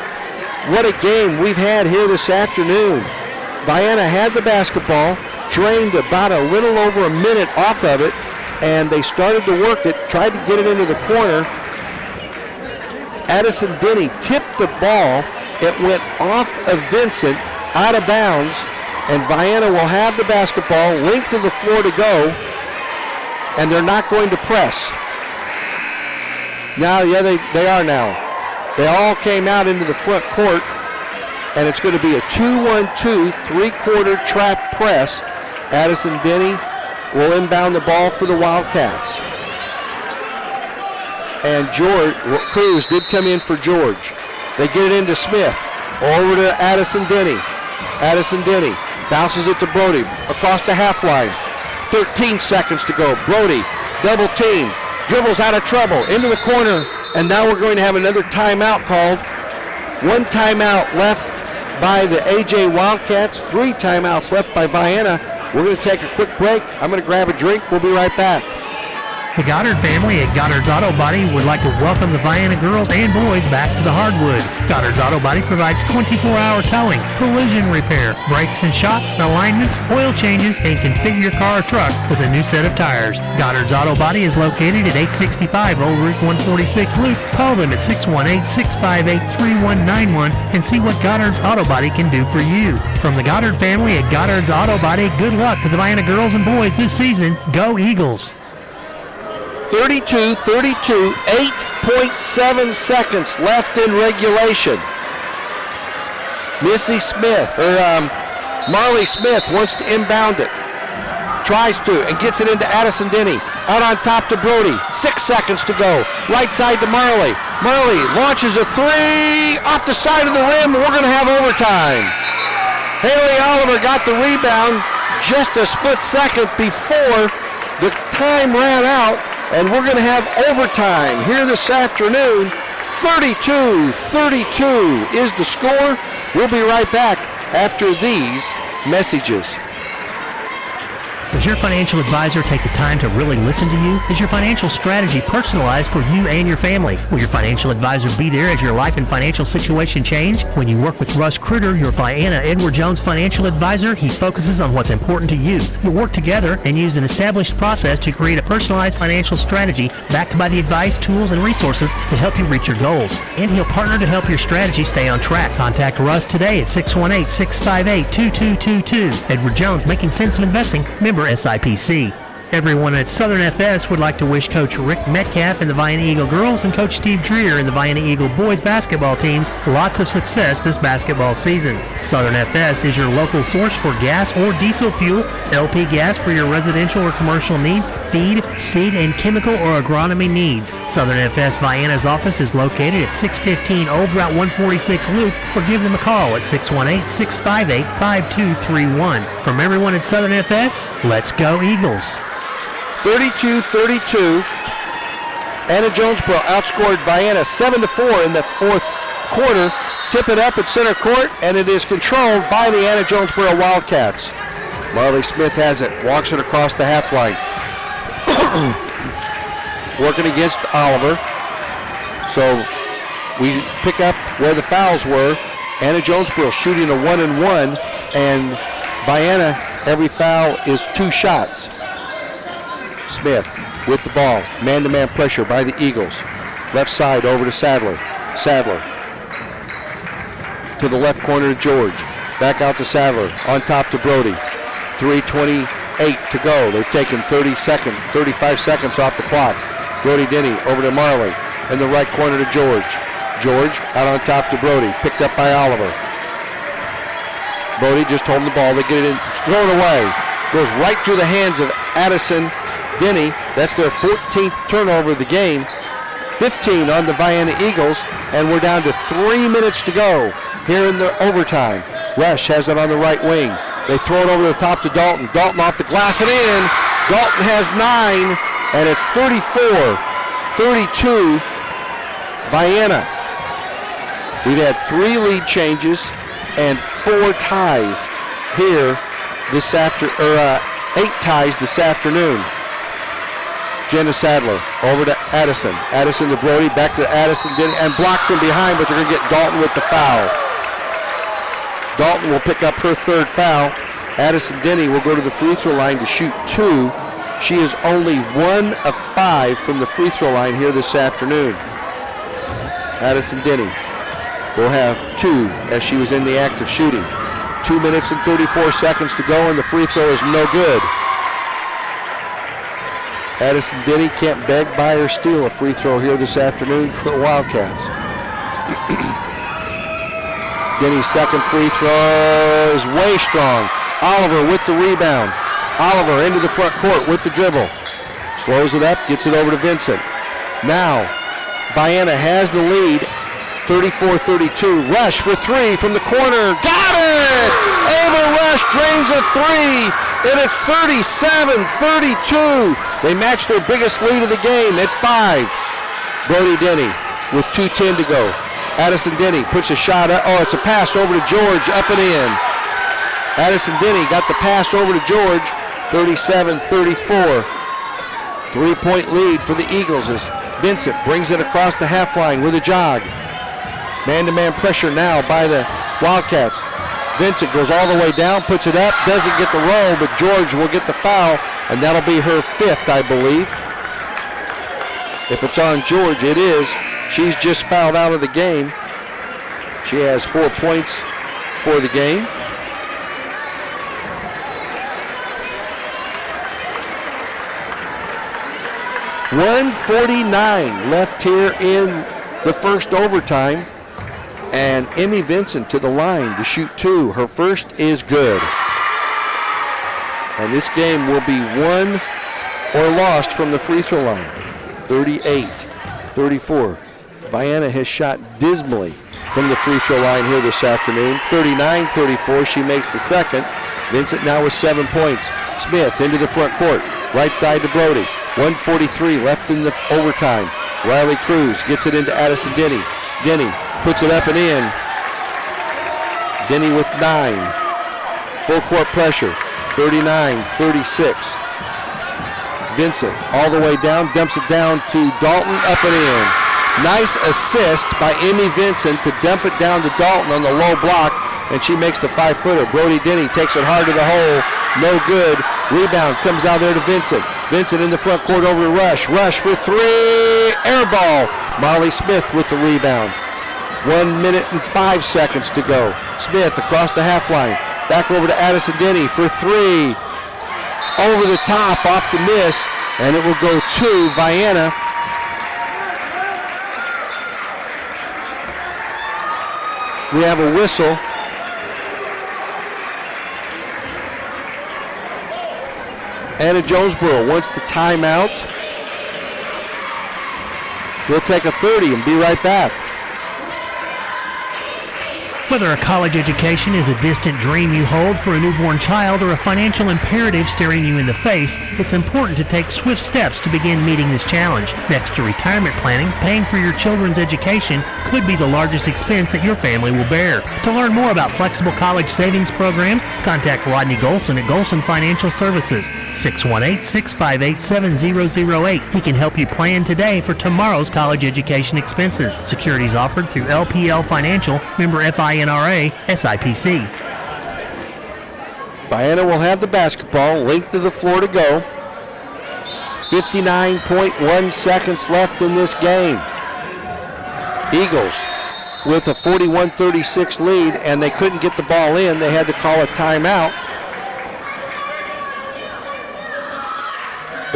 What a game we've had here this afternoon. Vienna had the basketball, drained about a little over a minute off of it, and they started to work it, tried to get it into the corner. Addison Denny tipped the ball. It went off of Vincent, out of bounds, and Vienna will have the basketball, length of the floor to go, and they're not going to press. Now, yeah, they are now. They all came out into the front court, and it's going to be a 2-1-2, 3-quarter trap press. Addison Denny will inbound the ball for the Wildcats. And Cruz did come in for George. They get it into Smith, over to Addison Denny. Addison Denny bounces it to Brody, across the half line. 13 seconds to go. Brody, double team, dribbles out of trouble, into the corner, and now we're going to have another timeout called. 1 timeout left by the AJ Wildcats, 3 timeouts left by Vienna. We're going to take a quick break. I'm going to grab a drink. We'll be right back. The Goddard family at Goddard's Auto Body would like to welcome the Vienna girls and boys back to the hardwood. Goddard's Auto Body provides 24-hour towing, collision repair, brakes and shocks, alignments, oil changes, and configure your car or truck with a new set of tires. Goddard's Auto Body is located at 865 Old Route 146 Loop. Call them at 618-658-3191 and see what Goddard's Auto Body can do for you. From the Goddard family at Goddard's Auto Body, good luck to the Vienna girls and boys this season. Go Eagles! 32-32, 8.7 seconds left in regulation. Marley Smith wants to inbound it. Tries to and gets it into Addison Denny. Out on top to Brody. 6 seconds to go. Right side to Marley. Marley launches a 3 off the side of the rim. We're going to have overtime. Haley Oliver got the rebound. just a split second before the time ran out, and we're going to have overtime here this afternoon. 32-32 is the score. We'll be right back after these messages. Does your financial advisor take the time to really listen to you? Is your financial strategy personalized for you and your family? Will your financial advisor be there as your life and financial situation change? When you work with Russ Critter, your Vienna Edward Jones financial advisor, he focuses on what's important to you. You'll work together and use an established process to create a personalized financial strategy backed by the advice, tools, and resources to help you reach your goals. And he'll partner to help your strategy stay on track. Contact Russ today at 618-658-2222. Edward Jones, Making Sense of Investing, member SIPC. Everyone at Southern FS would like to wish Coach Rick Metcalf and the Vienna Eagle girls and Coach Steve Dreer and the Vienna Eagle boys basketball teams lots of success this basketball season. Southern FS is your local source for gas or diesel fuel, LP gas for your residential or commercial needs, feed, seed, and chemical or agronomy needs. Southern FS Vienna's office is located at 615 Old Route 146 Loop, or give them a call at 618-658-5231. From everyone at Southern FS, let's go Eagles. 32-32. Anna-Jonesboro outscored Vienna 7-4 in the fourth quarter. Tip it up at center court, and it is controlled by the Anna-Jonesboro Wildcats. Marley Smith has it, walks it across the half line. Working against Oliver. So we pick up where the fouls were. Anna-Jonesboro shooting a 1-and-1, and Vienna, every foul is 2 shots. Smith with the ball. Man-to-man pressure by the Eagles. Left side over to Sadler. Sadler to the left corner to George. Back out to Sadler. On top to Brody. 3:28 to go. They've taken 35 seconds off the clock. Brody Denny over to Marley. In the right corner to George. George out on top to Brody. Picked up by Oliver. Brody just holding the ball. They get it in. It's thrown away. Goes right through the hands of Addison Denny. That's their 14th turnover of the game. 15 on the Vienna Eagles, and we're down to 3 minutes to go here in the overtime. Rush has it on the right wing. They throw it over the top to Dalton. Dalton off the glass and in. Dalton has 9, and it's 34-32 Vienna. We've had 3 lead changes and 4 ties here this 8 ties this afternoon. Jenna Sadler over to Addison. Addison to Brody, back to Addison, and blocked from behind, but they're going to get Dalton with the foul. Dalton will pick up her 3rd foul. Addison Denny will go to the free throw line to shoot 2. She is only 1 of 5 from the free throw line here this afternoon. Addison Denny will have 2 as she was in the act of shooting. 2 minutes and 34 seconds to go, and the free throw is no good. Addison Denny can't beg, buy, or steal a free throw here this afternoon for the Wildcats. Denny's 2nd free throw is way strong. Oliver with the rebound. Oliver into the front court with the dribble. Slows it up, gets it over to Vincent. Now, Vienna has the lead, 34-32. Rush for 3 from the corner. Got it! Ava Rush drains a 3, and it's 37-32. They match their biggest lead of the game at 5. Brody Denny with 2:10 to go. Addison Denny puts a shot up. Oh, it's a pass over to George, up and in. Addison Denny got the pass over to George, 37-34. 3-point lead for the Eagles as Vincent brings it across the half line with a jog. Man-to-man pressure now by the Wildcats. Vincent goes all the way down, puts it up, doesn't get the roll, but George will get the foul, and that'll be her 5th, I believe. If it's on George, it is. She's just fouled out of the game. She has 4 points for the game. .149 left here in the first overtime. And Emmy Vincent to the line to shoot 2. Her first is good. And this game will be won or lost from the free throw line. 38-34. Vienna has shot dismally from the free throw line here this afternoon. 39-34, she makes the second. Vincent now with 7 points. Smith into the front court. Right side to Brody. 1:43 left in the overtime. Riley Cruz gets it into Addison Denny. Denny puts it up and in. Denny with 9. Full court pressure. 39-36. Vincent all the way down, dumps it down to Dalton, up and in. Nice assist by Amy Vincent to dump it down to Dalton on the low block, and she makes the 5-footer. Brody Denny takes it hard to the hole, no good. Rebound comes out there to Vincent. Vincent in the front court over to Rush. Rush for 3, air ball. Molly Smith with the rebound. 1 minute and 5 seconds to go. Smith across the half line. Back over to Addison Denny for 3. Over the top, off the miss, and it will go to Vienna. We have a whistle. Anna-Jonesboro wants the timeout. We'll take a 30 and be right back. Whether a college education is a distant dream you hold for a newborn child or a financial imperative staring you in the face, it's important to take swift steps to begin meeting this challenge. Next to retirement planning, paying for your children's education could be the largest expense that your family will bear. To learn more about flexible college savings programs, contact Rodney Golson at Golson Financial Services, 618-658-7008. He can help you plan today for tomorrow's college education expenses. Securities offered through LPL Financial, member FINRA, SIPC. Vienna will have the basketball, length of the floor to go. 59.1 seconds left in this game. Eagles with a 41-36 lead, and they couldn't get the ball in. They had to call a timeout.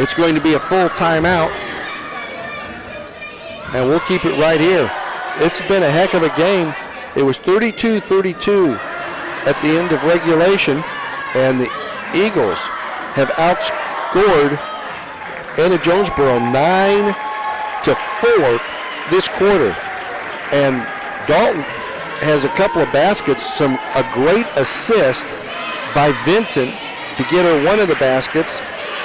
It's going to be a full timeout, and we'll keep it right here. It's been a heck of a game. It was 32-32 at the end of regulation, and the Eagles have outscored Anna-Jonesboro 9-4 this quarter. And Dalton has a couple of baskets, a great assist by Vincent to get her one of the baskets.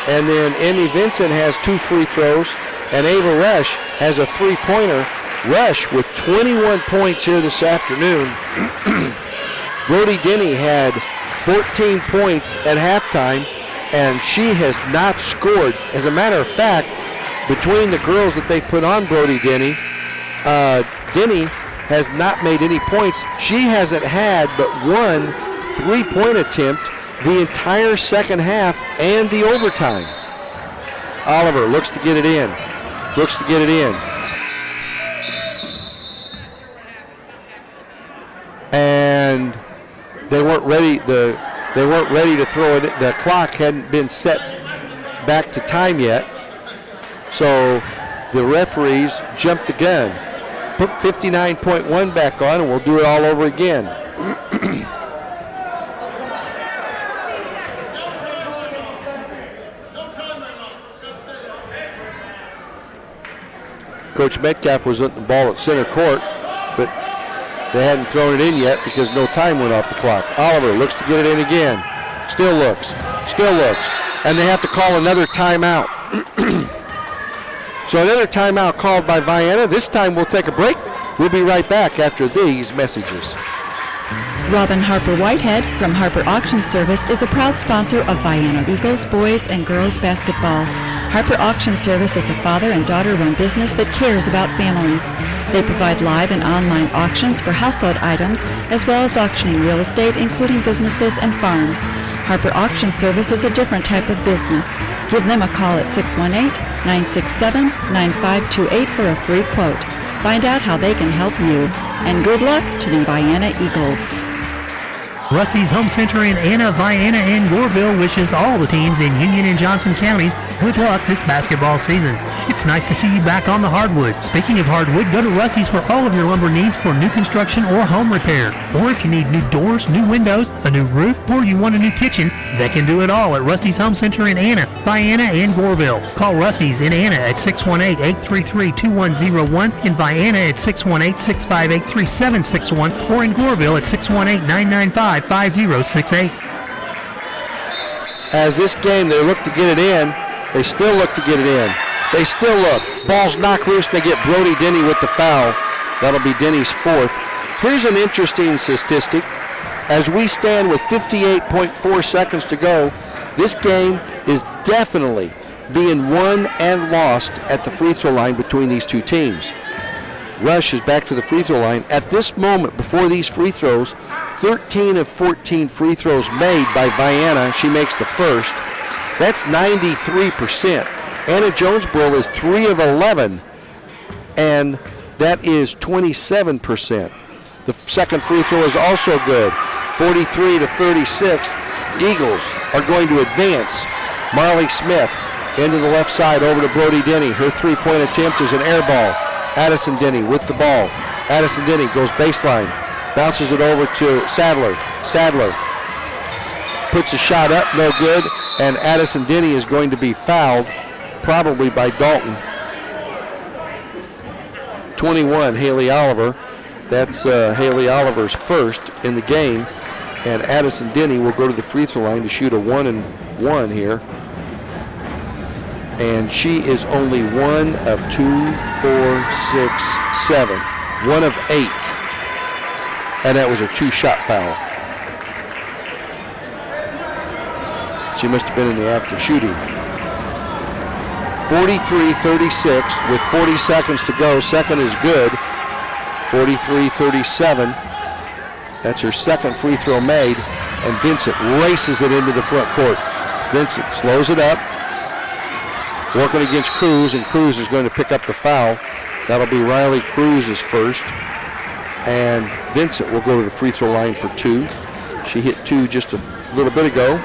And then Emmy Vincent has 2 free throws, and Ava Rush has a 3-pointer. Rush with 21 points here this afternoon. Brody Denny had 14 points at halftime, and she has not scored. As a matter of fact, between the girls that they put on Brody Denny, Denny has not made any points. She hasn't had but 1 3-point attempt the entire second half and the overtime. Oliver looks to get it in. And they weren't ready. They weren't ready to throw it. The clock hadn't been set back to time yet, so the referees jumped the gun. Put 59.1 back on, and we'll do it all over again. Coach Metcalf was at the ball at center court, but they hadn't thrown it in yet because no time went off the clock. Oliver looks to get it in again. Still looks. And they have to call another timeout. So another timeout called by Vienna. This time we'll take a break. We'll be right back after these messages. Robin Harper Whitehead from Harper Auction Service is a proud sponsor of Vienna Eagles boys and girls basketball. Harper Auction Service is a father and daughter-run business that cares about families. They provide live and online auctions for household items, as well as auctioning real estate, including businesses and farms. Harper Auction Service is a different type of business. Give them a call at 618-967-9528 for a free quote. Find out how they can help you. And good luck to the Vienna Eagles. Rusty's Home Center in Anna, Vienna, and Goreville wishes all the teams in Union and Johnson counties good luck this basketball season. It's nice to see you back on the hardwood. Speaking of hardwood, go to Rusty's for all of your lumber needs for new construction or home repair. Or if you need new doors, new windows, a new roof, or you want a new kitchen, they can do it all at Rusty's Home Center in Anna, Vienna, and Goreville. Call Rusty's in Anna at 618-833-2101, in Vienna at 618-658-3761, or in Goreville at 618-995-5068. as this game, they look to get it in. They still look to get it in. They still look. Ball's knocked loose. They get Brody Denny with the foul. That'll be Denny's fourth. Here's an interesting statistic. As we stand with 58.4 seconds to go, this game is definitely being won and lost at the free throw line between these two teams. Rush is back to the free throw line. At this moment, before these free throws, 13 of 14 free throws made by Vienna. She makes the first. That's 93%. Anna-Jonesboro is 3 of 11, and that is 27%. The second free throw is also good. 43-36. Eagles are going to advance. Marley Smith into the left side over to Brody Denny. Her three-point attempt is an air ball. Addison Denny with the ball. Addison Denny goes baseline. Bounces it over to Sadler. Sadler puts a shot up, no good. And Addison Denny is going to be fouled, probably by Dalton. 21, Haley Oliver. That's Haley Oliver's first in the game. And Addison Denny will go to the free throw line to shoot a 1-and-1 here. And she is only 1 of 2, 4, 6, 7. 1 of 8. And that was a 2-shot foul. She must have been in the act of shooting. 43-36 with 40 seconds to go. Second is good. 43-37. That's her second free throw made. And Vincent races it into the front court. Vincent slows it up. Working against Cruz, and Cruz is going to pick up the foul. That'll be Riley Cruz's first. And Vincent will go to the free throw line for 2. She hit 2 just a little bit ago.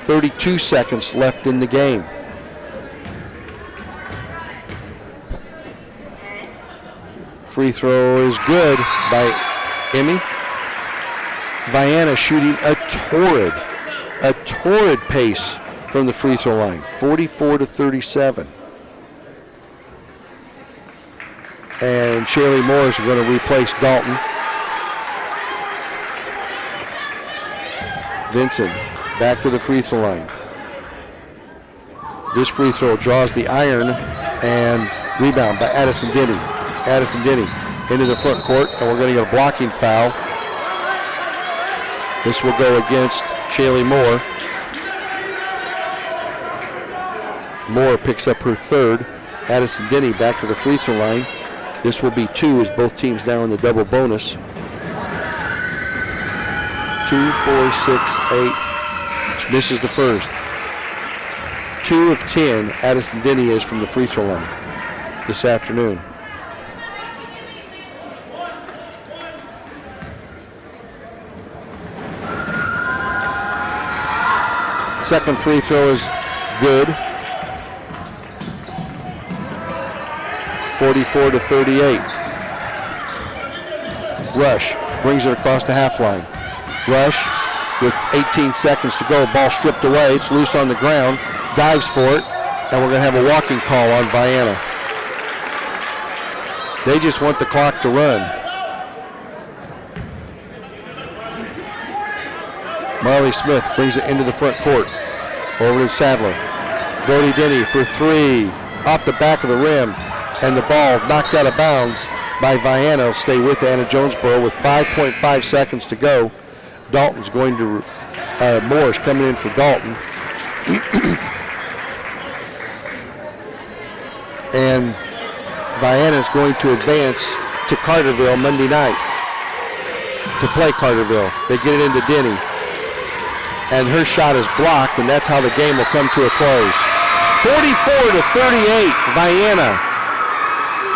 32 seconds left in the game. Free throw is good by Emmy. Vienna shooting a torrid pace from the free throw line, 44-37. And Shaylee Morris is going to replace Dalton. Vincent back to the free throw line. This free throw draws the iron, and rebound by Addison Denny. Addison Denny into the front court, and we're going to get a blocking foul. This will go against Shaylee Moore. Moore picks up her third. Addison Denny back to the free throw line. This will be 2 as both teams now in the double bonus. 2, 4, 6, 8. She misses the first. 2 of 10 Addison Denny is from the free throw line this afternoon. Second free throw is good. 44-38. Rush brings it across the half line. Rush with 18 seconds to go. Ball stripped away. It's loose on the ground. Dives for it. And we're going to have a walking call on Vienna. They just want the clock to run. Marley Smith brings it into the front court. Over to Sadler. Brody Denny for 3. Off the back of the rim. And the ball knocked out of bounds by Vienna. Will stay with Anna-Jonesboro with 5.5 seconds to go. Dalton's going to, Moore's coming in for Dalton. And Vienna's going to advance to Carterville Monday night to play Carterville. They get it into Denny. And her shot is blocked, and that's how the game will come to a close. 44-38, Vienna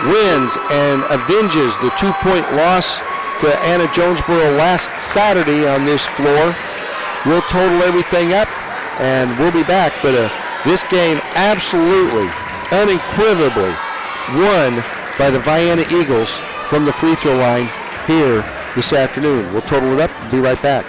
wins and avenges the 2-point loss to Anna-Jonesboro last Saturday on this floor. We'll total everything up, and we'll be back. But this game absolutely, unequivocally won by the Vienna Eagles from the free throw line here this afternoon. We'll total it up and be right back.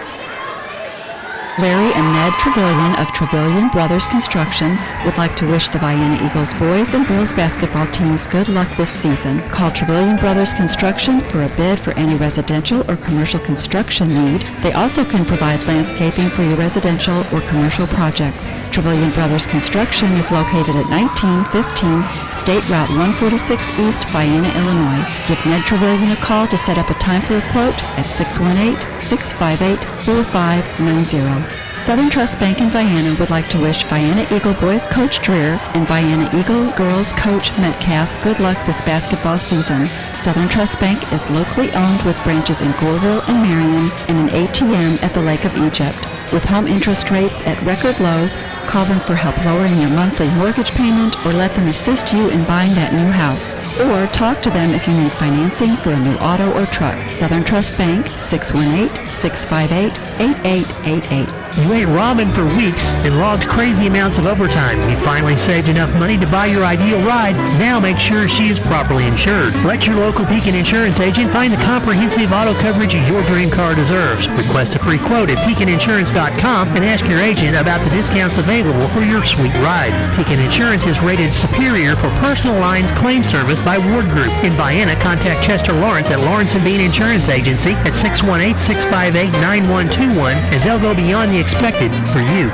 Larry and Ned Trevelyan of Trevelyan Brothers Construction would like to wish the Vienna Eagles boys and girls basketball teams good luck this season. Call Trevelyan Brothers Construction for a bid for any residential or commercial construction need. They also can provide landscaping for your residential or commercial projects. Trevelyan Brothers Construction is located at 1915 State Route 146 East, Vienna, Illinois. Give Ned Trevelyan a call to set up a time for a quote at 618-658-4590. Southern Trust Bank in Vienna would like to wish Vienna Eagle boys coach Dreer and Vienna Eagle girls coach Metcalf good luck this basketball season. Southern Trust Bank is locally owned with branches in Goreville and Marion and an ATM at the Lake of Egypt. With home interest rates at record lows, call them for help lowering your monthly mortgage payment or let them assist you in buying that new house. Or talk to them if you need financing for a new auto or truck. Southern Trust Bank, 618-658-8888. You ate ramen for weeks and logged crazy amounts of overtime. You finally saved enough money to buy your ideal ride. Now make sure she is properly insured. Let your local Pekin insurance agent find the comprehensive auto coverage your dream car deserves. Request a free quote at PekinInsurance.com and ask your agent about the discounts available for your sweet ride. Pekin Insurance is rated superior for personal lines claim service by Ward Group. In Vienna, contact Chester Lawrence at Lawrence & Bean Insurance Agency at 618-658-9121 and they'll go beyond the expected for you.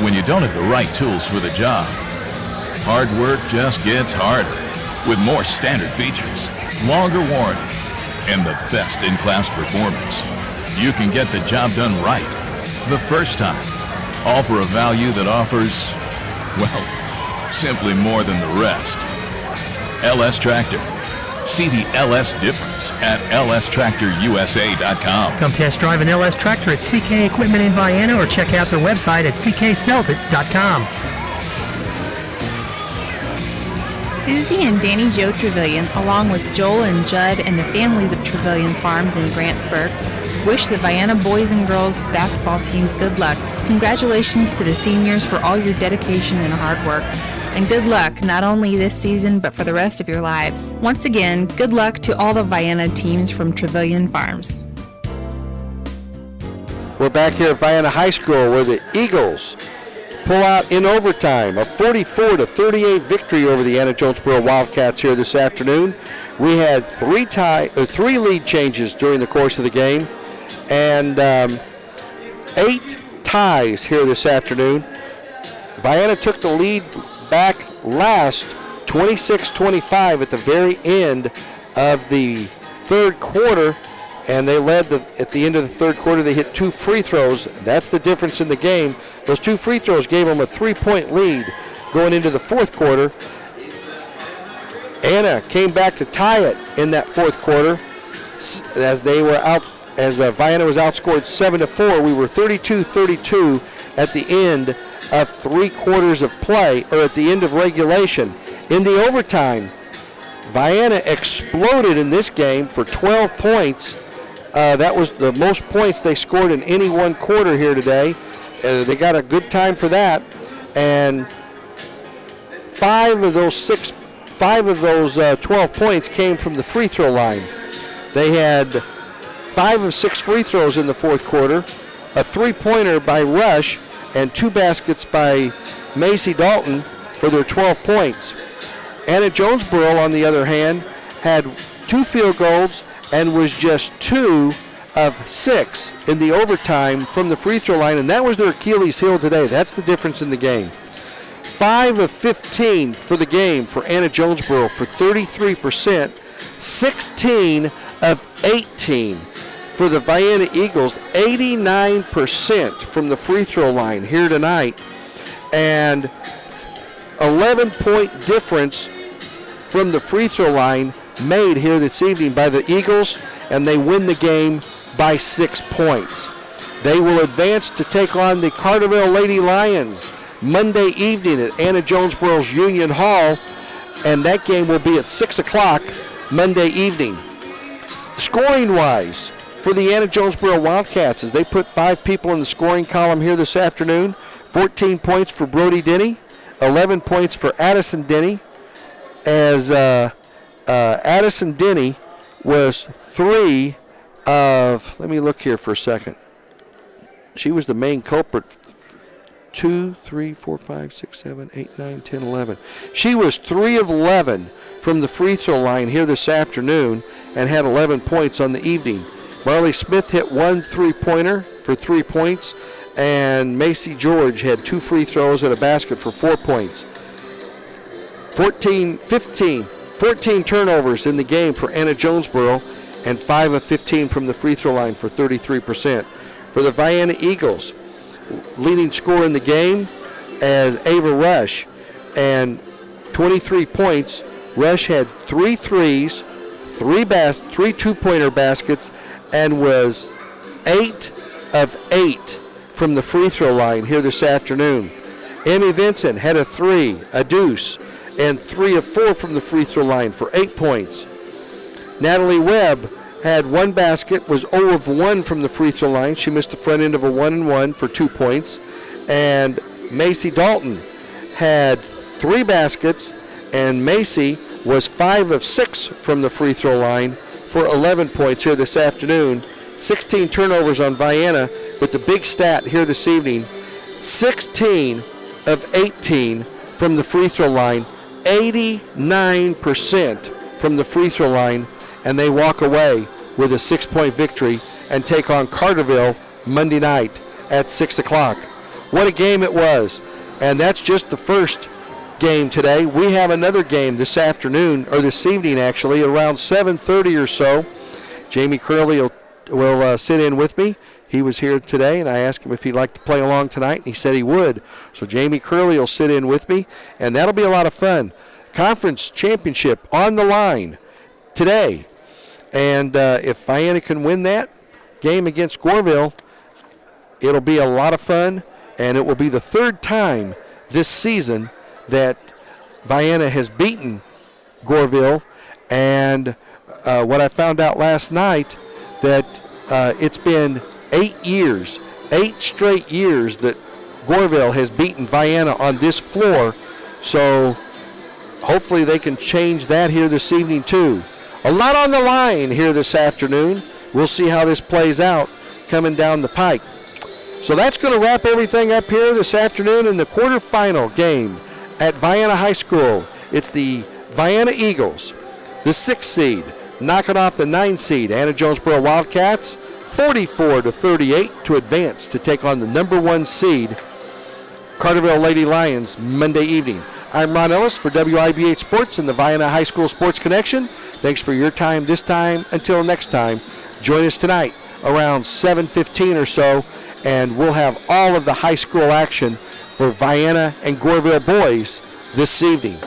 When you don't have the right tools for the job, hard work just gets harder. With more standard features, longer warranty, and the best in-class performance, you can get the job done right the first time, all for a value that offers, well, simply more than the rest. LS Tractor. See the LS difference at lstractorusa.com. Come test drive an LS Tractor at CK Equipment in Vienna or check out their website at cksellsit.com. Susie and Danny Joe Trevelyan, along with Joel and Judd and the families of Trevelyan Farms in Grantsburg, wish the Vienna boys and girls basketball teams good luck. Congratulations to the seniors for all your dedication and hard work. And good luck, not only this season, but for the rest of your lives. Once again, good luck to all the Vienna teams from Trevelyan Farms. We're back here at Vienna High School where the Eagles pull out in overtime a 44-38 victory over the Anna-Jonesboro Wildcats here this afternoon. We had three lead changes during the course of the game and 8 ties here this afternoon. Vienna took the lead back last 26-25 at the very end of the third quarter, and they led at the end of the third quarter. They hit 2 free throws. That's the difference in the game. Those 2 free throws gave them a 3-point lead going into the fourth quarter. Anna came back to tie it in that fourth quarter as they were out, as Vienna was outscored 7-4. We were 32-32 at the end of 3 quarters of play, or at the end of regulation. In the overtime, Vienna exploded in this game for 12 points. That was the most points they scored in any one quarter here today. They got a good time for that, and 5 of those 12 points came from the free throw line. They had 5 of 6 free throws in the fourth quarter, a 3-pointer by Rush, and 2 baskets by Macy Dalton for their 12 points. Anna-Jonesboro, on the other hand, had 2 field goals and was just 2 of 6 in the overtime from the free throw line, and that was their Achilles heel today. That's the difference in the game. 5 of 15 for the game for Anna-Jonesboro for 33%, 16 of 18 for the Vienna Eagles, 89% from the free throw line here tonight, and 11-point difference from the free throw line made here this evening by the Eagles, and they win the game by 6 points. They will advance to take on the Carterville Lady Lions Monday evening at Anna-Jonesboro's Union Hall, and that game will be at 6 o'clock Monday evening. Scoring-wise, for the Anna-Jonesboro Wildcats, as they put 5 people in the scoring column here this afternoon, 14 points for Brody Denny, 11 points for Addison Denny, as Addison Denny was 3 of, let me look here for a second. she was the main culprit. 2, 3, 4, 5, 6, 7, 8, 9, 10, 11. She was 3 of 11 from the free throw line here this afternoon and had 11 points on the evening. Marley Smith hit 1 3-pointer for 3 points, and Macy George had 2 free throws and a basket for 4 points. 14 turnovers in the game for Anna-Jonesboro, and 5 of 15 from the free throw line for 33%. For the Vienna Eagles, leading scorer in the game as Ava Rush, and 23 points. Rush had 3 threes, 3 two-pointer baskets, and was 8 of 8 from the free throw line here this afternoon. Amy Vincent had a 3, a deuce, and 3 of 4 from the free throw line for 8 points. Natalie Webb had 1 basket, was 0 of 1 from the free throw line. She missed the front end of a 1-and-1 for 2 points. And Macy Dalton had 3 baskets, and Macy was 5 of 6 from the free throw line for 11 points here this afternoon. 16 turnovers on Vienna, but the big stat here this evening, 16 of 18 from the free throw line, 89% from the free throw line, and they walk away with a 6-point victory and take on Carterville Monday night at 6 o'clock. What a game it was. And that's just the first game today. We have another game this afternoon, or this evening actually, around 7:30 or so. Jamie Curley will sit in with me. He was here today, and I asked him if he'd like to play along tonight, and he said he would. So Jamie Curley will sit in with me, and that'll be a lot of fun. Conference championship on the line today. And if Vienna can win that game against Goreville, it'll be a lot of fun, and it will be the 3rd time this season that Vienna has beaten Goreville. And what I found out last night, that it's been 8 straight years that Goreville has beaten Vienna on this floor. So hopefully they can change that here this evening too. A lot on the line here this afternoon. We'll see how this plays out coming down the pike. So that's going to wrap everything up here this afternoon in the quarterfinal game at Vienna High School. It's the Vienna Eagles, the 6th seed, knocking off the 9th seed, Anna-Jonesboro Wildcats, 44-38 to advance to take on the number 1 seed, Carterville Lady Lions, Monday evening. I'm Ron Ellis for WIBH Sports and the Vienna High School Sports Connection. Thanks for your time this time. Until next time, join us tonight around 7:15 or so, and we'll have all of the high school action for Vienna and Goreville boys this evening.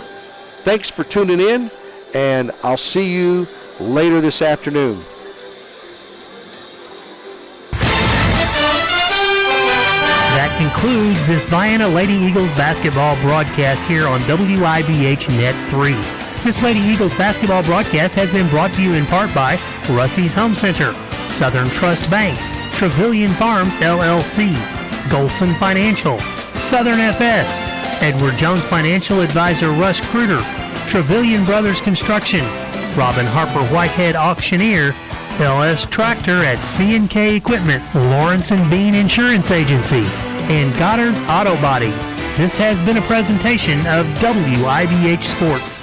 Thanks for tuning in, and I'll see you later this afternoon. That concludes this Vienna Lady Eagles basketball broadcast here on WIBH Net 3. This Lady Eagles basketball broadcast has been brought to you in part by Rusty's Home Center, Southern Trust Bank, Trevelyan Farms LLC, Golson Financial, Southern FS, Edward Jones Financial Advisor Russ Kruger, Trevelyan Brothers Construction, Robin Harper Whitehead Auctioneer, LS Tractor at C&K Equipment, Lawrence and Bean Insurance Agency, and Goddard's Auto Body. This has been a presentation of WIBH Sports.